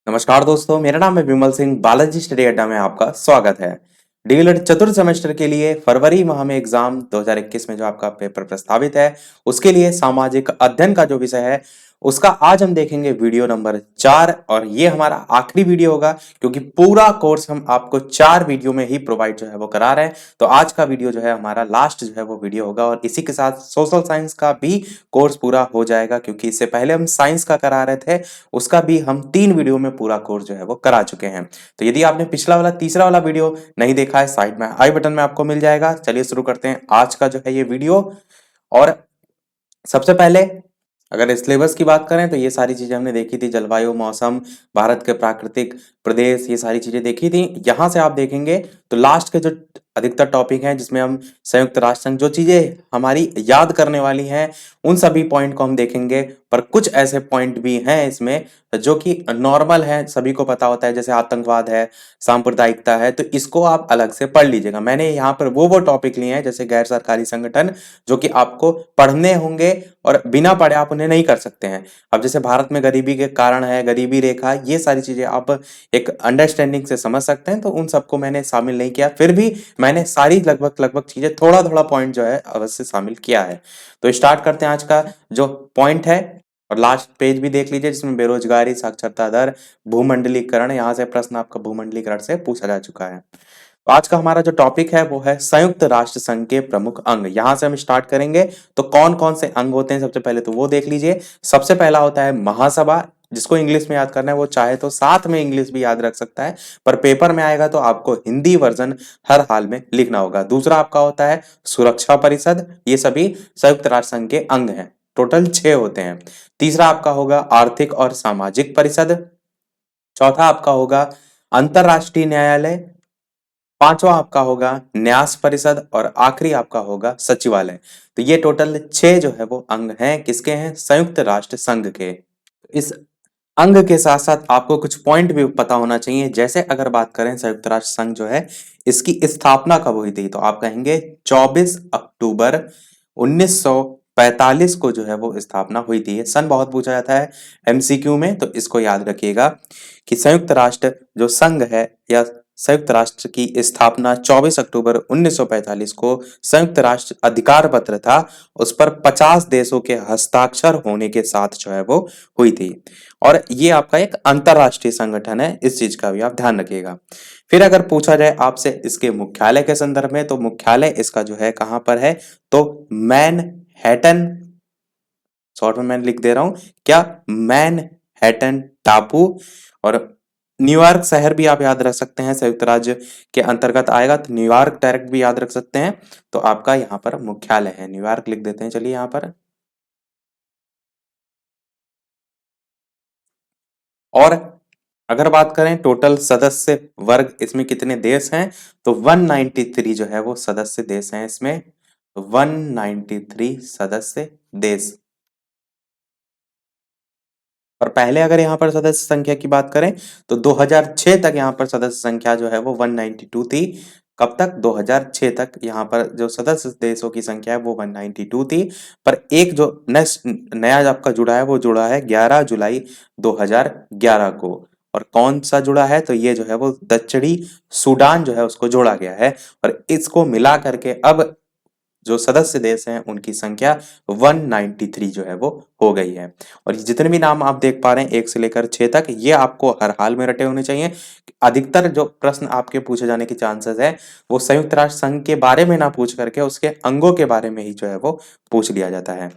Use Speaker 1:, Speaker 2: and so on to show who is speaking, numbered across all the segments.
Speaker 1: नमस्कार दोस्तों, मेरा नाम है विमल सिंह। बालाजी स्टडी अड्डा में आपका स्वागत है। डीएलएड चतुर्थ सेमेस्टर के लिए फरवरी माह में एग्जाम 2021 में जो आपका पेपर प्रस्तावित है, उसके लिए सामाजिक अध्ययन का जो विषय है उसका आज हम देखेंगे वीडियो नंबर 4। और ये हमारा आखिरी वीडियो होगा क्योंकि पूरा कोर्स हम आपको 4 वीडियो में ही प्रोवाइड जो है वो करा रहे हैं। तो आज का वीडियो जो है हमारा लास्ट जो है वो वीडियो होगा और इसी के साथ सोशल साइंस का भी कोर्स पूरा हो जाएगा, क्योंकि इससे पहले हम साइंस का करा रहे थे, उसका भी हम 3 वीडियो में पूरा कोर्स जो है वो करा चुके हैं। तो यदि आपने पिछला वाला तीसरा वाला वीडियो नहीं देखा है, साइड में आई बटन में आपको मिल जाएगा। चलिए शुरू करते हैं आज का जो है ये वीडियो। और सबसे पहले अगर सिलेबस की बात करें तो ये सारी चीजें हमने देखी थी, जलवायु, मौसम, भारत के प्राकृतिक प्रदेश, ये सारी चीजें देखी थी। यहाँ से आप देखेंगे तो लास्ट के जो अधिकतर टॉपिक हैं जिसमें हम संयुक्त राष्ट्र संघ, जो चीजें हमारी याद करने वाली हैं उन सभी पॉइंट को हम देखेंगे। पर कुछ ऐसे पॉइंट भी हैं इसमें जो कि नॉर्मल है, सभी को पता होता है, जैसे आतंकवाद है, सांप्रदायिकता है, तो इसको आप अलग से पढ़ लीजिएगा। मैंने यहाँ पर वो टॉपिक लिए हैं जैसे गैर सरकारी संगठन, जो कि आपको पढ़ने होंगे और बिना पढ़े आप उन्हें नहीं कर सकते हैं। अब जैसे भारत में गरीबी के कारण है, गरीबी रेखा, ये सारी चीजें आप एक अंडरस्टैंडिंग से समझ सकते हैं, तो उन सबको मैंने शामिल नहीं किया। फिर भी मैंने सारी लगभग चीजें थोड़ा थोड़ा पॉइंट जो है अवश्य शामिल किया है। तो स्टार्ट करते हैं आज का जो पॉइंट है। और लास्ट पेज भी देख लीजिए जिसमें बेरोजगारी, साक्षरता दर, भूमंडलीकरण, यहाँ से प्रश्न आपका भूमंडलीकरण से पूछा जा चुका है। तो आज का हमारा जो टॉपिक है वो है संयुक्त राष्ट्र संघ के प्रमुख अंग। यहां से हम स्टार्ट करेंगे। तो कौन कौन से अंग होते हैं सबसे पहले तो वो देख लीजिए। सबसे पहला होता है महासभा, जिसको इंग्लिश में याद करना है वो चाहे तो साथ में इंग्लिश भी याद रख सकता है, पर पेपर में आएगा तो आपको हिंदी वर्जन हर हाल में लिखना होगा। दूसरा आपका होता है सुरक्षा परिषद, ये सभी संयुक्त राष्ट्र संघ के अंग हैं, टोटल 6 होते हैं। तीसरा आपका होगा आर्थिक और सामाजिक परिषद। चौथा आपका होगा अंतरराष्ट्रीय न्यायालय। पांचवा आपका होगा न्यास परिषद और आखिरी आपका होगा सचिवालय। तो ये टोटल 6 जो है वो अंग हैं, किसके हैं? संयुक्त राष्ट्र संघ के। इस अंग के साथ साथ आपको कुछ पॉइंट भी पता होना चाहिए। जैसे अगर बात करें संयुक्त राष्ट्र संघ जो है इसकी स्थापना कब हुई थी, तो आप कहेंगे 24 अक्टूबर 1945 को जो है वो स्थापना हुई थी। ये सन बहुत पूछा जाता है एमसीक्यू में, तो इसको याद रखिएगा कि संयुक्त राष्ट्र जो संघ है या संयुक्त राष्ट्र की स्थापना 24 अक्टूबर 1945 को संयुक्त राष्ट्र अधिकार पत्र था, उस पर 50 देशों के हस्ताक्षर होने के साथ जो है वो हुई थी। और ये आपका एक अंतरराष्ट्रीय संगठन है, इस चीज का भी आप ध्यान रखिएगा। फिर अगर पूछा जाए आपसे इसके मुख्यालय के संदर्भ में, तो मुख्यालय इसका जो है कहां पर है, तो मैनहट्टन, शॉर्ट में मैं लिख दे रहा हूं क्या, मैनहट्टन टापू। और न्यूयॉर्क शहर भी आप याद रख सकते हैं, संयुक्त राज्य के अंतर्गत आएगा तो न्यूयॉर्क डायरेक्ट भी याद रख सकते हैं। तो आपका यहाँ पर मुख्यालय है, न्यूयॉर्क लिख देते हैं। चलिए यहाँ पर, और अगर बात करें टोटल सदस्य वर्ग इसमें कितने देश हैं, तो 193 जो है वो सदस्य देश हैं इसमें। 193 सदस्य देश। और पहले अगर यहाँ पर सदस्य संख्या की बात करें तो 2006 तक यहाँ पर सदस्य संख्या जो है वो 192 थी। कब तक? 2006 तक यहाँ पर जो सदस्य देशों की संख्या है वो 192 थी। पर एक जो नया आपका जुड़ा है वो जुड़ा है 11 जुलाई 2011 को। और कौन सा जुड़ा है, तो ये जो है वो दक्षिणी सूडान जो है उसको जोड़ा गया है। और इसको मिला करके अब जो सदस्य देश हैं उनकी संख्या 193 जो है वो हो गई है। और ये जितने भी नाम आप देख पा रहे हैं 1 से लेकर 6 तक, ये आपको हर हाल में रटे होने चाहिए। अधिकतर जो प्रश्न आपके पूछे जाने के चांसेस है वो संयुक्त राष्ट्र संघ के बारे में ना पूछ करके उसके अंगों के बारे में ही जो है वो पूछ लिया जाता है।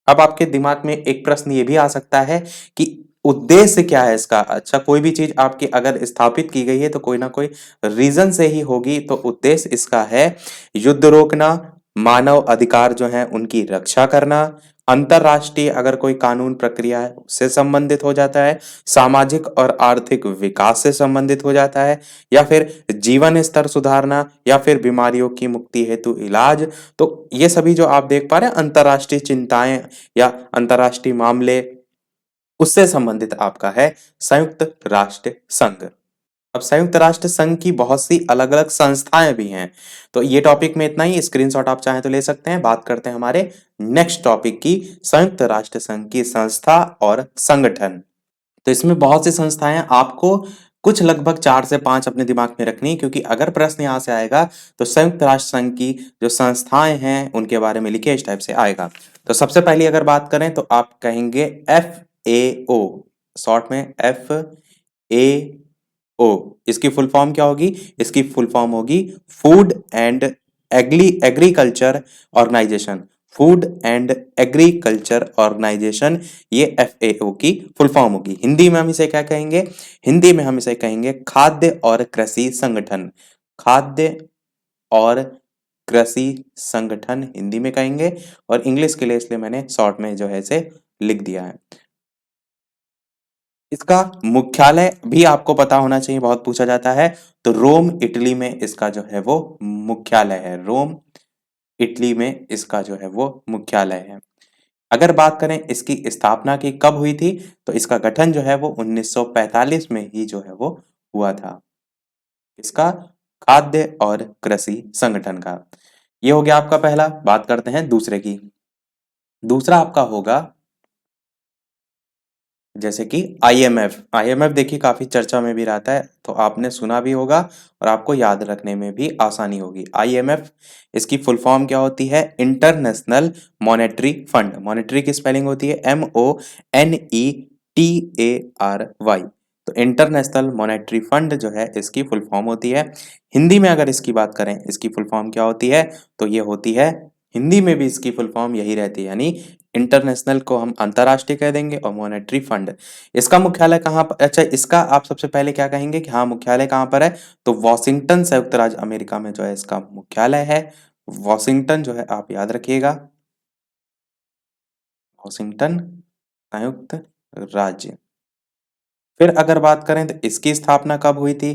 Speaker 1: अब आपके दिमाग में एक प्रश्न ये भी आ सकता है कि उद्देश्य क्या है इसका। अच्छा, कोई भी चीज आपकी अगर स्थापित की गई है तो कोई ना कोई रीजन से ही होगी। तो उद्देश्य इसका है युद्ध रोकना, मानव अधिकार जो है उनकी रक्षा करना, अंतरराष्ट्रीय अगर कोई कानून प्रक्रिया है उससे संबंधित हो जाता है, सामाजिक और आर्थिक विकास से संबंधित हो जाता है, या फिर जीवन स्तर सुधारना, या फिर बीमारियों की मुक्ति हेतु इलाज। तो ये सभी जो आप देख पा रहे हैं अंतरराष्ट्रीय चिंताएं या अंतरराष्ट्रीय मामले, उससे संबंधित आपका है संयुक्त राष्ट्र संघ। अब संयुक्त राष्ट्र संघ की बहुत सी अलग अलग संस्थाएं भी हैं। तो ये टॉपिक में इतना ही, स्क्रीनशॉट आप चाहें तो ले सकते हैं। बात करते हैं हमारे नेक्स्ट टॉपिक की, संयुक्त राष्ट्र संघ की संस्था और संगठन। तो इसमें बहुत सी संस्थाएं हैं, आपको कुछ लगभग 4 से 5 अपने दिमाग में रखनी है, क्योंकि अगर प्रश्न यहाँ से आएगा तो संयुक्त राष्ट्र संघ की जो संस्थाएं हैं उनके बारे में लिखे, इस टाइप से आएगा। तो सबसे पहली अगर बात करें तो आप कहेंगे FAO, शॉर्ट में FAO। इसकी फुल फॉर्म क्या होगी? इसकी फुल फॉर्म होगी food and agriculture organization. Food and agriculture organization, ये FAO की फुल फॉर्म होगी। हिंदी में हम इसे क्या कहेंगे? हिंदी में हम इसे कहेंगे खाद्य और कृषि संगठन। खाद्य और कृषि संगठन हिंदी में कहेंगे, और इंग्लिश के लिए इसलिए मैंने शॉर्ट में जो है इसे लिख दिया है। इसका मुख्यालय भी आपको पता होना चाहिए, बहुत पूछा जाता है। तो रोम इटली में इसका जो है वो मुख्यालय है। रोम इटली में इसका जो है वो मुख्यालय है। अगर बात करें इसकी स्थापना की कब हुई थी, तो इसका गठन जो है वो 1945 में ही जो है वो हुआ था। इसका खाद्य और कृषि संगठन का। ये हो गया आपका पहला। बात करते हैं दूसरे की। दूसरा आपका होगा जैसे कि IMF। IMF देखिए काफी चर्चा में भी रहता है, तो आपने सुना भी होगा और आपको याद रखने में भी आसानी होगी। IMF, इसकी फुल फॉर्म क्या होती है? International monetary fund. मॉनेटरी की स्पेलिंग होती है MONETARY। तो इंटरनेशनल मॉनेटरी फंड जो है इसकी फुल फॉर्म होती है। हिंदी में अगर इसकी बात करें, इसकी फुल फॉर्म क्या होती है? तो ये होती है, हिंदी में भी इसकी फुल फॉर्म यही रहती है, यानी इंटरनेशनल को हम अंतरराष्ट्रीय कह देंगे और मॉनेटरी फंड। इसका मुख्यालय कहाँ पर? अच्छा, इसका आप सबसे पहले क्या कहेंगे कि हाँ मुख्यालय कहाँ पर है? तो वॉशिंगटन, संयुक्त राज्य अमेरिका में जो है इसका मुख्यालय है। वॉशिंगटन जो है आप याद रखिएगा, वॉशिंगटन संयुक्त राज्य। फिर अगर बात करें तो इसकी स्थापना कब हुई थी,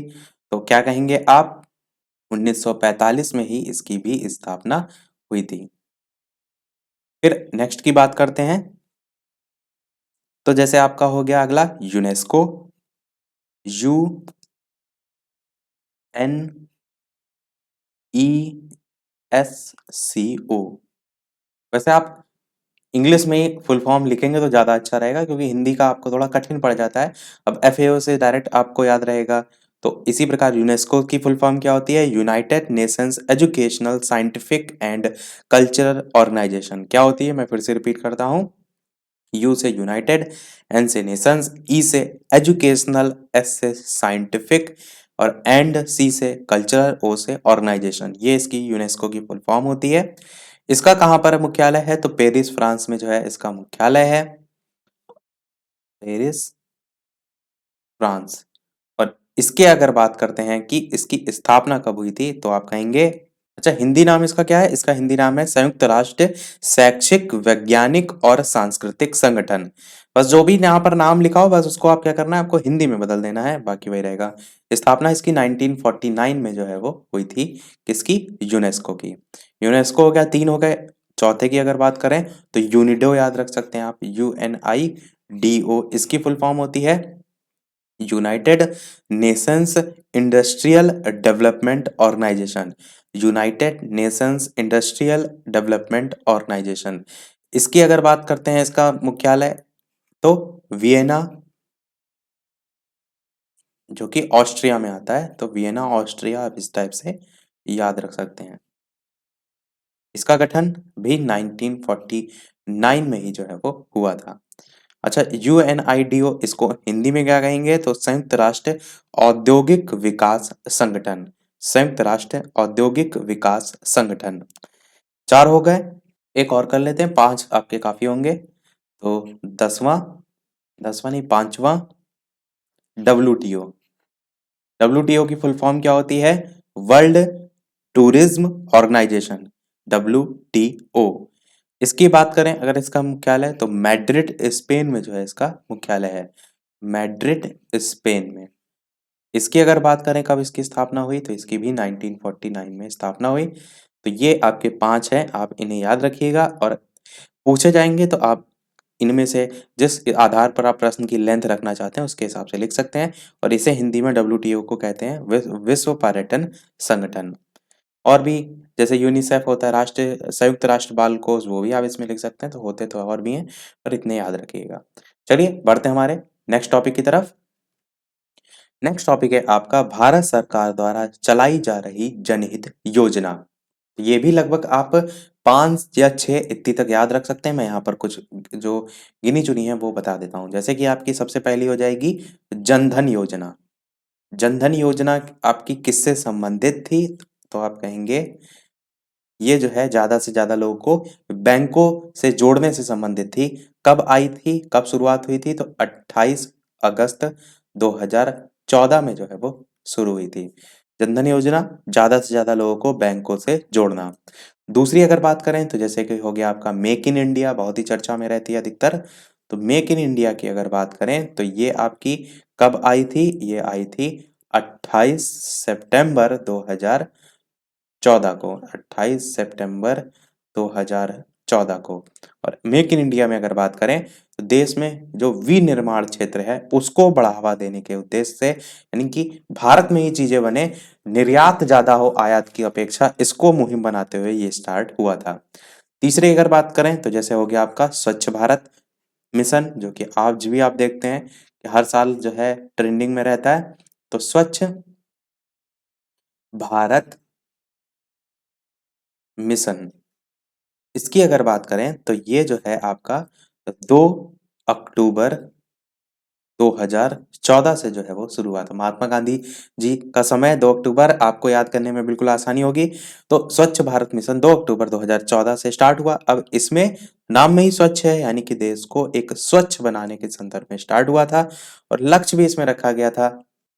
Speaker 1: तो क्या कहेंगे आप? 1945 में ही इसकी भी स्थापना हुई थी। फिर नेक्स्ट की बात करते हैं, तो जैसे आपका हो गया अगला यूनेस्को। UNESCO। वैसे आप इंग्लिश में ही फुल फॉर्म लिखेंगे तो ज़्यादा अच्छा रहेगा, क्योंकि हिंदी का आपको थोड़ा कठिन पड़ जाता है। अब FAO से डायरेक्ट आपको याद रहेगा। तो इसी प्रकार यूनेस्को की फुल फॉर्म क्या होती है? United Nations educational scientific and cultural organization. क्या होती है? मैं फिर से रिपीट करता हूँ। यू से यूनाइटेड, एन से नेशंस, ई से एजुकेशनल, एस से साइंटिफिक और एंड सी से कल्चरल, ओ से ऑर्गेनाइजेशन। ये इसकी यूनेस्को की फुल फॉर्म होती है। इसका कहाँ पर मुख्यालय है? तो पेरिस, फ्रांस में जो है इसका मुख्यालय है। Paris, France. और इसके अगर बात करते हैं कि इसकी स्थापना कब हुई थी, तो आप कहेंगे, अच्छा हिंदी नाम इसका क्या है? इसका हिंदी नाम है संयुक्त राष्ट्र शैक्षिक, वैज्ञानिक और सांस्कृतिक संगठन। बस जो भी यहाँ पर नाम लिखा हो बस उसको आप क्या करना है, आपको हिंदी में बदल देना है, बाकी वही रहेगा। स्थापना इसकी 1949 में जो है वो हुई थी। किसकी? यूनेस्को की। यूनेस्को हो गया, 3 हो गए। चौथे की अगर बात करें तो यूनिडो याद रख सकते हैं आप, UNIDO। इसकी फुल फॉर्म होती है United Nations industrial development organization. United Nations industrial development organization. इसकी अगर बात करते हैं इसका मुख्यालय, तो वियना, जो कि ऑस्ट्रिया में आता है। तो वियना, ऑस्ट्रिया, आप इस टाइप से याद रख सकते हैं। इसका गठन भी 1949 में ही जो है वो हुआ था। अच्छा, UNIDO, इसको हिंदी में क्या कहेंगे? तो संयुक्त राष्ट्र औद्योगिक विकास संगठन। संयुक्त राष्ट्र औद्योगिक विकास संगठन। 4 हो गए, एक और कर लेते हैं, 5 आपके काफी होंगे। तो 10वां, 10वां नहीं 5वां, WTO। WTO की फुल फॉर्म क्या होती है? World tourism organization. WTO। इसकी बात करें अगर इसका मुख्यालय, तो मैड्रिड स्पेन में जो है इसका मुख्यालय है। मैड्रिड स्पेन में। इसकी अगर बात करें कब इसकी स्थापना हुई, तो इसकी भी 1949 में स्थापना हुई। तो ये आपके 5 हैं, आप इन्हें याद रखिएगा, और पूछे जाएंगे तो आप इनमें से जिस आधार पर आप प्रश्न की लेंथ रखना चाहते हैं उसके हिसाब से लिख सकते हैं। और इसे हिंदी में WTO को कहते हैं विश्व पर्यटन संगठन। और भी जैसे यूनिसेफ होता है, राष्ट्रीय संयुक्त राष्ट्र बाल कोष, वो भी आप इसमें लिख सकते हैं। तो होते तो और भी हैं, पर इतने याद रखिएगा। चलिए बढ़ते हैं हमारे नेक्स्ट टॉपिक की तरफ। नेक्स्ट टॉपिक है आपका भारत सरकार द्वारा चलाई जा रही जनहित योजना। ये भी लगभग आप 5 या 6 इतनी तक याद रख सकते हैं। मैं यहाँ पर कुछ जो गिनी चुनी है वो बता देता हूँ। जैसे कि आपकी सबसे पहली हो जाएगी जनधन योजना। जनधन योजना आपकी किससे संबंधित थी? तो आप कहेंगे ये जो है ज़्यादा से ज़्यादा लोगों को बैंकों से जोड़ने से संबंधित थी। कब आई थी, कब शुरुआत हुई थी? तो 28 अगस्त 2014 में जो है वो शुरू हुई थी। जनधन योजना ज़्यादा से ज़्यादा लोगों को बैंकों से जोड़ना। दूसरी अगर बात करें तो जैसे कि हो गया आपका मेक इन इंडिया, बहुत ही चर्चा में रहती है अधिकतर। तो मेक इन इंडिया की अगर बात करें तो ये आपकी कब आई थी? ये आई थी 28 सितंबर 2014 को, 28 सितंबर 2014 को। और मेक इन इंडिया में अगर बात करें तो देश में जो विनिर्माण क्षेत्र है उसको बढ़ावा देने के उद्देश्य से, यानी कि भारत में ही चीजें बने, निर्यात ज्यादा हो आयात की अपेक्षा, इसको मुहिम बनाते हुए ये स्टार्ट हुआ था। तीसरी अगर बात करें तो जैसे हो गया आपका स्वच्छ भारत मिशन, जो कि आज भी आप देखते हैं कि हर साल जो है ट्रेंडिंग में रहता है। तो स्वच्छ भारत मिशन, इसकी अगर बात करें तो ये जो है आपका 2 अक्टूबर 2014 से जो है वो शुरू हुआ था। महात्मा गांधी जी का समय 2 अक्टूबर, आपको याद करने में बिल्कुल आसानी होगी। तो स्वच्छ भारत मिशन 2 अक्टूबर 2014 से स्टार्ट हुआ। अब इसमें नाम में ही स्वच्छ है, यानी कि देश को एक स्वच्छ बनाने के संदर्भ में स्टार्ट हुआ था। और लक्ष्य भी इसमें रखा गया था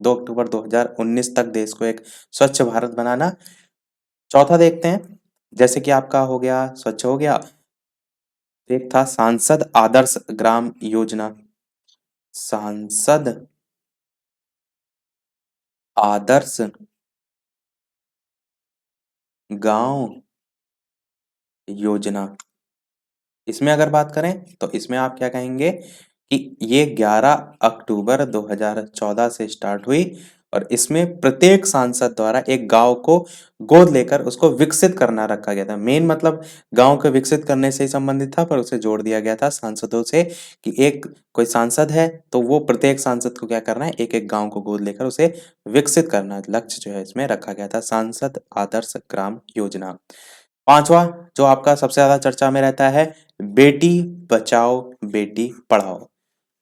Speaker 1: 2 अक्टूबर 2019 तक देश को एक स्वच्छ भारत बनाना। चौथा देखते हैं, जैसे कि आपका हो गया स्वच्छ हो गया, एक था सांसद आदर्श ग्राम योजना। सांसद आदर्श गांव योजना, इसमें अगर बात करें तो इसमें आप क्या कहेंगे कि ये 11 अक्टूबर 2014 से स्टार्ट हुई। और इसमें प्रत्येक सांसद द्वारा एक गांव को गोद लेकर उसको विकसित करना रखा गया था। मेन मतलब गांव को विकसित करने से ही संबंधित था, पर उसे जोड़ दिया गया था सांसदों से कि एक कोई सांसद है तो वो प्रत्येक सांसद को क्या करना है, एक एक गांव को गोद लेकर उसे विकसित करना लक्ष्य जो है इसमें रखा गया था, सांसद आदर्श ग्राम योजना। पांचवा जो आपका सबसे ज्यादा चर्चा में रहता है, बेटी बचाओ बेटी पढ़ाओ।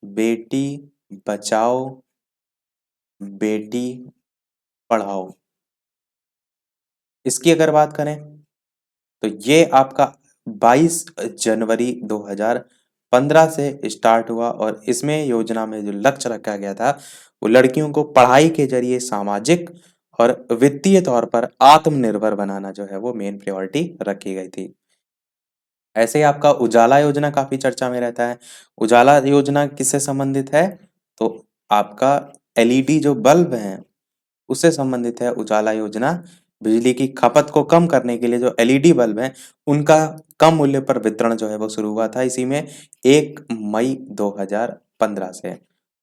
Speaker 1: बेटी बचाओ बेटी पढ़ाओ, इसकी अगर बात करें तो ये आपका 22 जनवरी 2015 से स्टार्ट हुआ। और इसमें योजना में जो लक्ष्य रखा गया था वो लड़कियों को पढ़ाई के जरिए सामाजिक और वित्तीय तौर पर आत्मनिर्भर बनाना जो है वो मेन प्रायोरिटी रखी गई थी। ऐसे ही आपका उजाला योजना काफी चर्चा में रहता है। उजाला योजना किससे संबंधित है? तो आपका एलईडी जो बल्ब है उससे संबंधित है उजाला योजना। बिजली की खपत को कम करने के लिए जो एलईडी बल्ब हैं उनका कम मूल्य पर वितरण जो है वो शुरू हुआ था इसी में 1 मई 2015 से।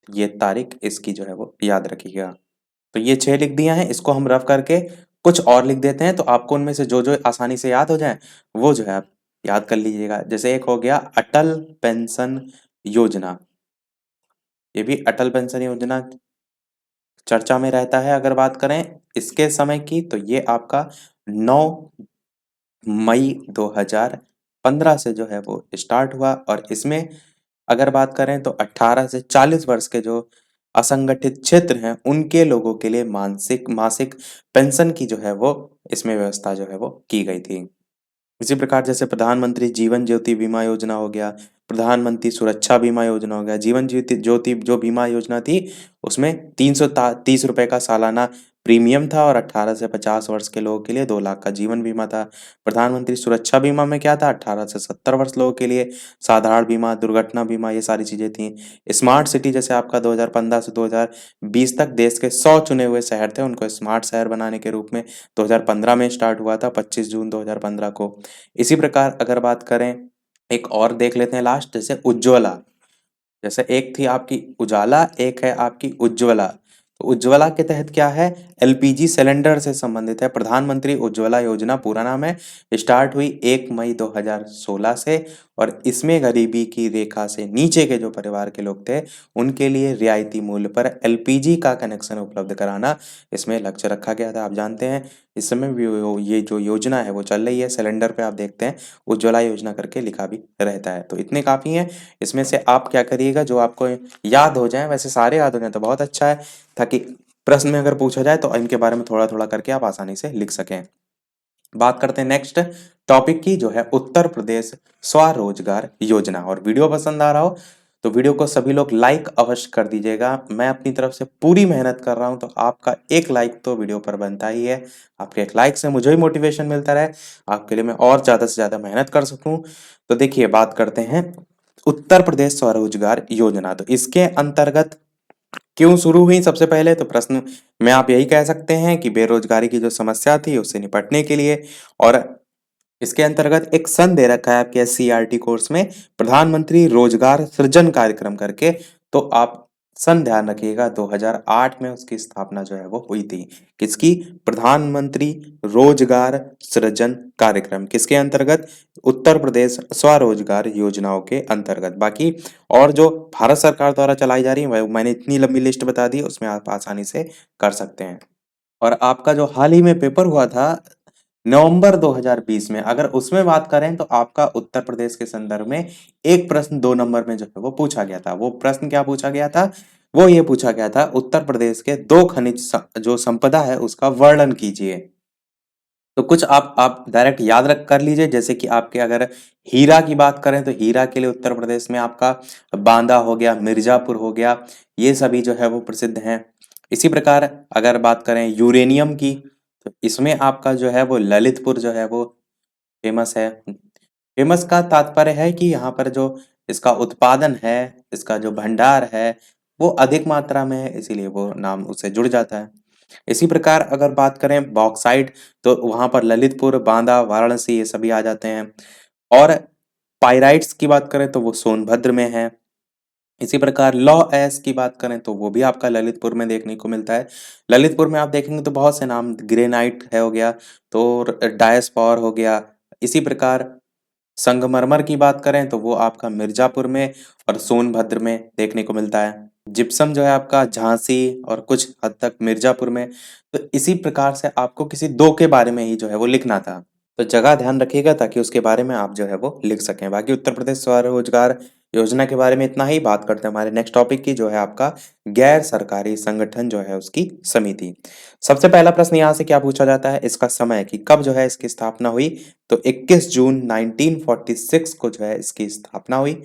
Speaker 1: ये तारीख इसकी जो है वो याद रखिएगा। तो ये 6 लिख दिया है, इसको हम रफ करके कुछ और लिख देते हैं तो आपको उनमें से जो जो आसानी से याद हो जाए वो जो है आप याद कर लीजिएगा। जैसे एक हो गया अटल पेंशन योजना, ये भी अटल पेंशन योजना चर्चा में रहता है। अगर बात करें इसके समय की तो ये आपका 9 मई 2015 से जो है वो स्टार्ट हुआ। और इसमें अगर बात करें तो 18 से 40 वर्ष के जो असंगठित क्षेत्र हैं उनके लोगों के लिए मानसिक मासिक पेंशन की जो है वो इसमें व्यवस्था जो है वो की गई थी। इसी प्रकार जैसे प्रधानमंत्री जीवन ज्योति बीमा योजना हो गया, प्रधानमंत्री सुरक्षा बीमा योजना हो गया। जीवन ज्योति ज्योति जो बीमा योजना थी उसमें 330 रुपए का सालाना प्रीमियम था और 18 से 50 वर्ष के लोगों के लिए 2 लाख का जीवन बीमा था। प्रधानमंत्री सुरक्षा बीमा में क्या था, 18 से 70 वर्ष लोगों के लिए साधारण बीमा, दुर्घटना बीमा, ये सारी चीजें थी। स्मार्ट सिटी जैसे आपका 2015 से 2020 तक देश के 100 चुने हुए शहर थे उनको स्मार्ट शहर बनाने के रूप में 2015 में स्टार्ट हुआ था, 25 जून 2015 को। इसी प्रकार अगर बात करें एक और देख लेते हैं लास्ट, जैसे उज्ज्वला। जैसे एक थी आपकी उजाला, एक है आपकी उज्ज्वला। तो उज्ज्वला के तहत क्या है, एलपीजी सिलेंडर से संबंधित है। प्रधानमंत्री उज्ज्वला योजना पूरा नाम है, स्टार्ट हुई 1 मई 2016 से और इसमें गरीबी की रेखा से नीचे के जो परिवार के लोग थे उनके लिए रियायती मूल्य पर एलपीजी का कनेक्शन उपलब्ध कराना इसमें लक्ष्य रखा गया था। आप जानते हैं इस समय भी ये जो योजना है वो चल रही है, सिलेंडर पे आप देखते हैं उज्ज्वला योजना करके लिखा भी रहता है। तो इतने काफ़ी हैं, इसमें से आप क्या करिएगा जो आपको याद हो जाए, वैसे सारे याद हो जाए तो बहुत अच्छा है, ताकि प्रश्न में अगर पूछा जाए तो इनके बारे में थोड़ा-थोड़ा करके आप आसानी से लिख सकें। बात करते हैं नेक्स्ट टॉपिक की, जो है उत्तर प्रदेश स्वरोजगार योजना। और वीडियो पसंद आ रहा हो तो वीडियो को सभी लोग लाइक अवश्य कर दीजिएगा। मैं अपनी तरफ से पूरी मेहनत कर रहा हूं तो आपका एक लाइक तो वीडियो पर बनता ही है। आपके एक लाइक से मुझे ही मोटिवेशन मिलता रहे, आपके लिए मैं और ज्यादा से ज्यादा मेहनत कर सकूं। तो देखिए बात करते हैं उत्तर प्रदेश स्वरोजगार योजना। तो इसके अंतर्गत क्यों शुरू हुई? सबसे पहले तो प्रश्न में आप यही कह सकते हैं कि बेरोजगारी की जो समस्या थी उससे निपटने के लिए। और इसके अंतर्गत एक सन दे रखा है आपके एससीईआरटी कोर्स में, प्रधानमंत्री रोजगार सृजन कार्यक्रम करके। तो आप सन ध्यान रखिएगा 2008 में उसकी स्थापना जो है वो हुई थी। किसकी? प्रधानमंत्री रोजगार सृजन कार्यक्रम। किसके अंतर्गत? उत्तर प्रदेश स्वरोजगार योजनाओं के अंतर्गत। बाकी और जो भारत सरकार द्वारा चलाई जा रही है मैंने इतनी लंबी लिस्ट बता दी, उसमें आप आसानी से कर सकते हैं। और आपका जो हाल ही में पेपर हुआ था नवंबर 2020 में, अगर उसमें बात करें तो आपका उत्तर प्रदेश के संदर्भ में एक प्रश्न 2 नंबर में जो है वो पूछा गया था। वो प्रश्न क्या पूछा गया था? वो ये पूछा गया था उत्तर प्रदेश के दो खनिज जो संपदा है उसका वर्णन कीजिए। तो कुछ आप डायरेक्ट याद रख कर लीजिए, जैसे कि आपके अगर हीरा की बात करें तो हीरा के लिए उत्तर प्रदेश में आपका बांदा हो गया, मिर्जापुर हो गया, ये सभी जो है वो प्रसिद्ध हैं। इसी प्रकार अगर बात करें यूरेनियम की तो इसमें आपका जो है वो ललितपुर जो है वो फेमस है। फेमस का तात्पर्य है कि यहाँ पर जो इसका उत्पादन है, इसका जो भंडार है वो अधिक मात्रा में है, इसीलिए वो नाम उससे जुड़ जाता है। इसी प्रकार अगर बात करें बॉक्साइट तो वहां पर ललितपुर, बांदा, वाराणसी ये सभी आ जाते हैं। और पाइराइट्स की बात करें तो वो सोनभद्र में है। इसी प्रकार लॉ एस की बात करें तो वो भी आपका ललितपुर में देखने को मिलता है। ललितपुर में आप देखेंगे तो बहुत से नाम, ग्रेनाइट है हो गया, तो डायस्पॉर हो गया। इसी प्रकार संगमरमर की बात करें तो वो आपका मिर्जापुर में और सोनभद्र में देखने को मिलता है। जिप्सम जो है आपका झांसी और कुछ हद तक मिर्जापुर में। तो इसी प्रकार से आपको किसी दो के बारे में ही जो है वो लिखना था। तो जगह ध्यान रखिएगा ताकि उसके बारे में आप जो है वो लिख सकें। बाकी उत्तर प्रदेश स्वरोजगार योजना के बारे में इतना ही। बात करते हैं हमारे नेक्स्ट टॉपिक की, जो है आपका गैर सरकारी संगठन जो है उसकी समिति। सबसे पहला प्रश्न यहाँ से क्या पूछा जाता है? इसका समय कि कब जो है इसकी स्थापना हुई। तो 21 जून 1946 को जो है इसकी स्थापना हुई।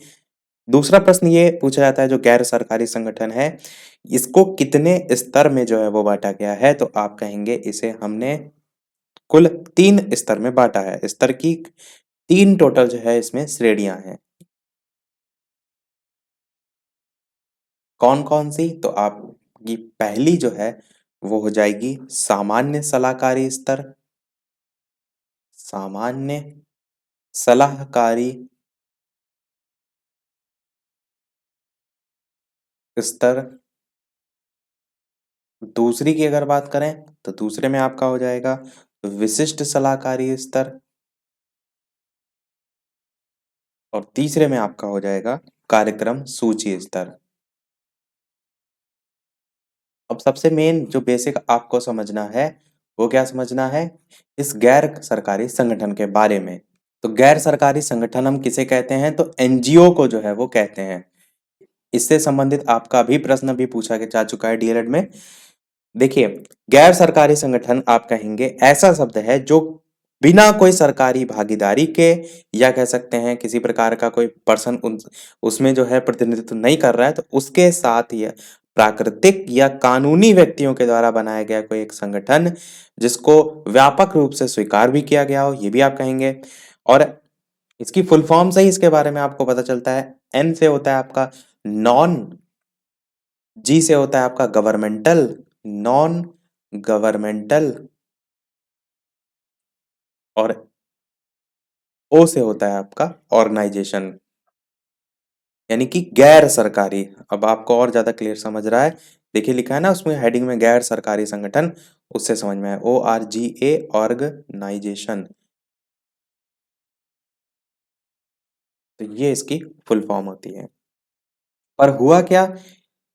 Speaker 1: दूसरा प्रश्न ये पूछा जाता है जो गैर सरकारी संगठन है इसको कितने स्तर में जो है वो बांटा गया है। तो आप कहेंगे इसे हमने कुल 3 स्तर में बांटा है। स्तर की 3 टोटल जो है इसमें श्रेणियां हैं। कौन कौन सी? तो आपकी पहली जो है वो हो जाएगी सामान्य सलाहकारी स्तर, सामान्य सलाहकारी स्तर। दूसरी की अगर बात करें तो दूसरे में आपका हो जाएगा विशिष्ट सलाहकारी स्तर, और तीसरे में आपका हो जाएगा कार्यक्रम सूची स्तर। अब सबसे मेन जो बेसिक आपको समझना है वो क्या समझना है? इस गैर सरकारी संगठन के बारे में। तो गैर सरकारी संगठन हम किसे कहते हैं? तो एनजीओ को जो है वो कहते हैं। इससे संबंधित आपका भी प्रश्न भी पूछा जा चुका है डीएलएड में। देखिए, गैर सरकारी संगठन आप कहेंगे ऐसा शब्द है जो बिना कोई सरकारी भागीदारी के, या कह सकते हैं किसी प्रकार का कोई पर्सन उसमें जो है प्रतिनिधित्व नहीं कर रहा है, तो उसके साथ यह प्राकृतिक या कानूनी व्यक्तियों के द्वारा बनाया गया कोई एक संगठन जिसको व्यापक रूप से स्वीकार भी किया गया हो, ये भी आप कहेंगे। और इसकी फुल फॉर्म से ही इसके बारे में आपको पता चलता है। एन से होता है आपका नॉन, जी से होता है आपका गवर्नमेंटल, नॉन गवर्नमेंटल, और ओ से होता है आपका ऑर्गेनाइजेशन, यानी कि गैर सरकारी। अब आपको और ज्यादा क्लियर समझ रहा है? देखिए लिखा है ना उसमें हेडिंग में गैर सरकारी संगठन, उससे समझ में आए ORGA ऑर्गेनाइजेशन। तो ये इसकी फुल फॉर्म होती है। पर हुआ क्या,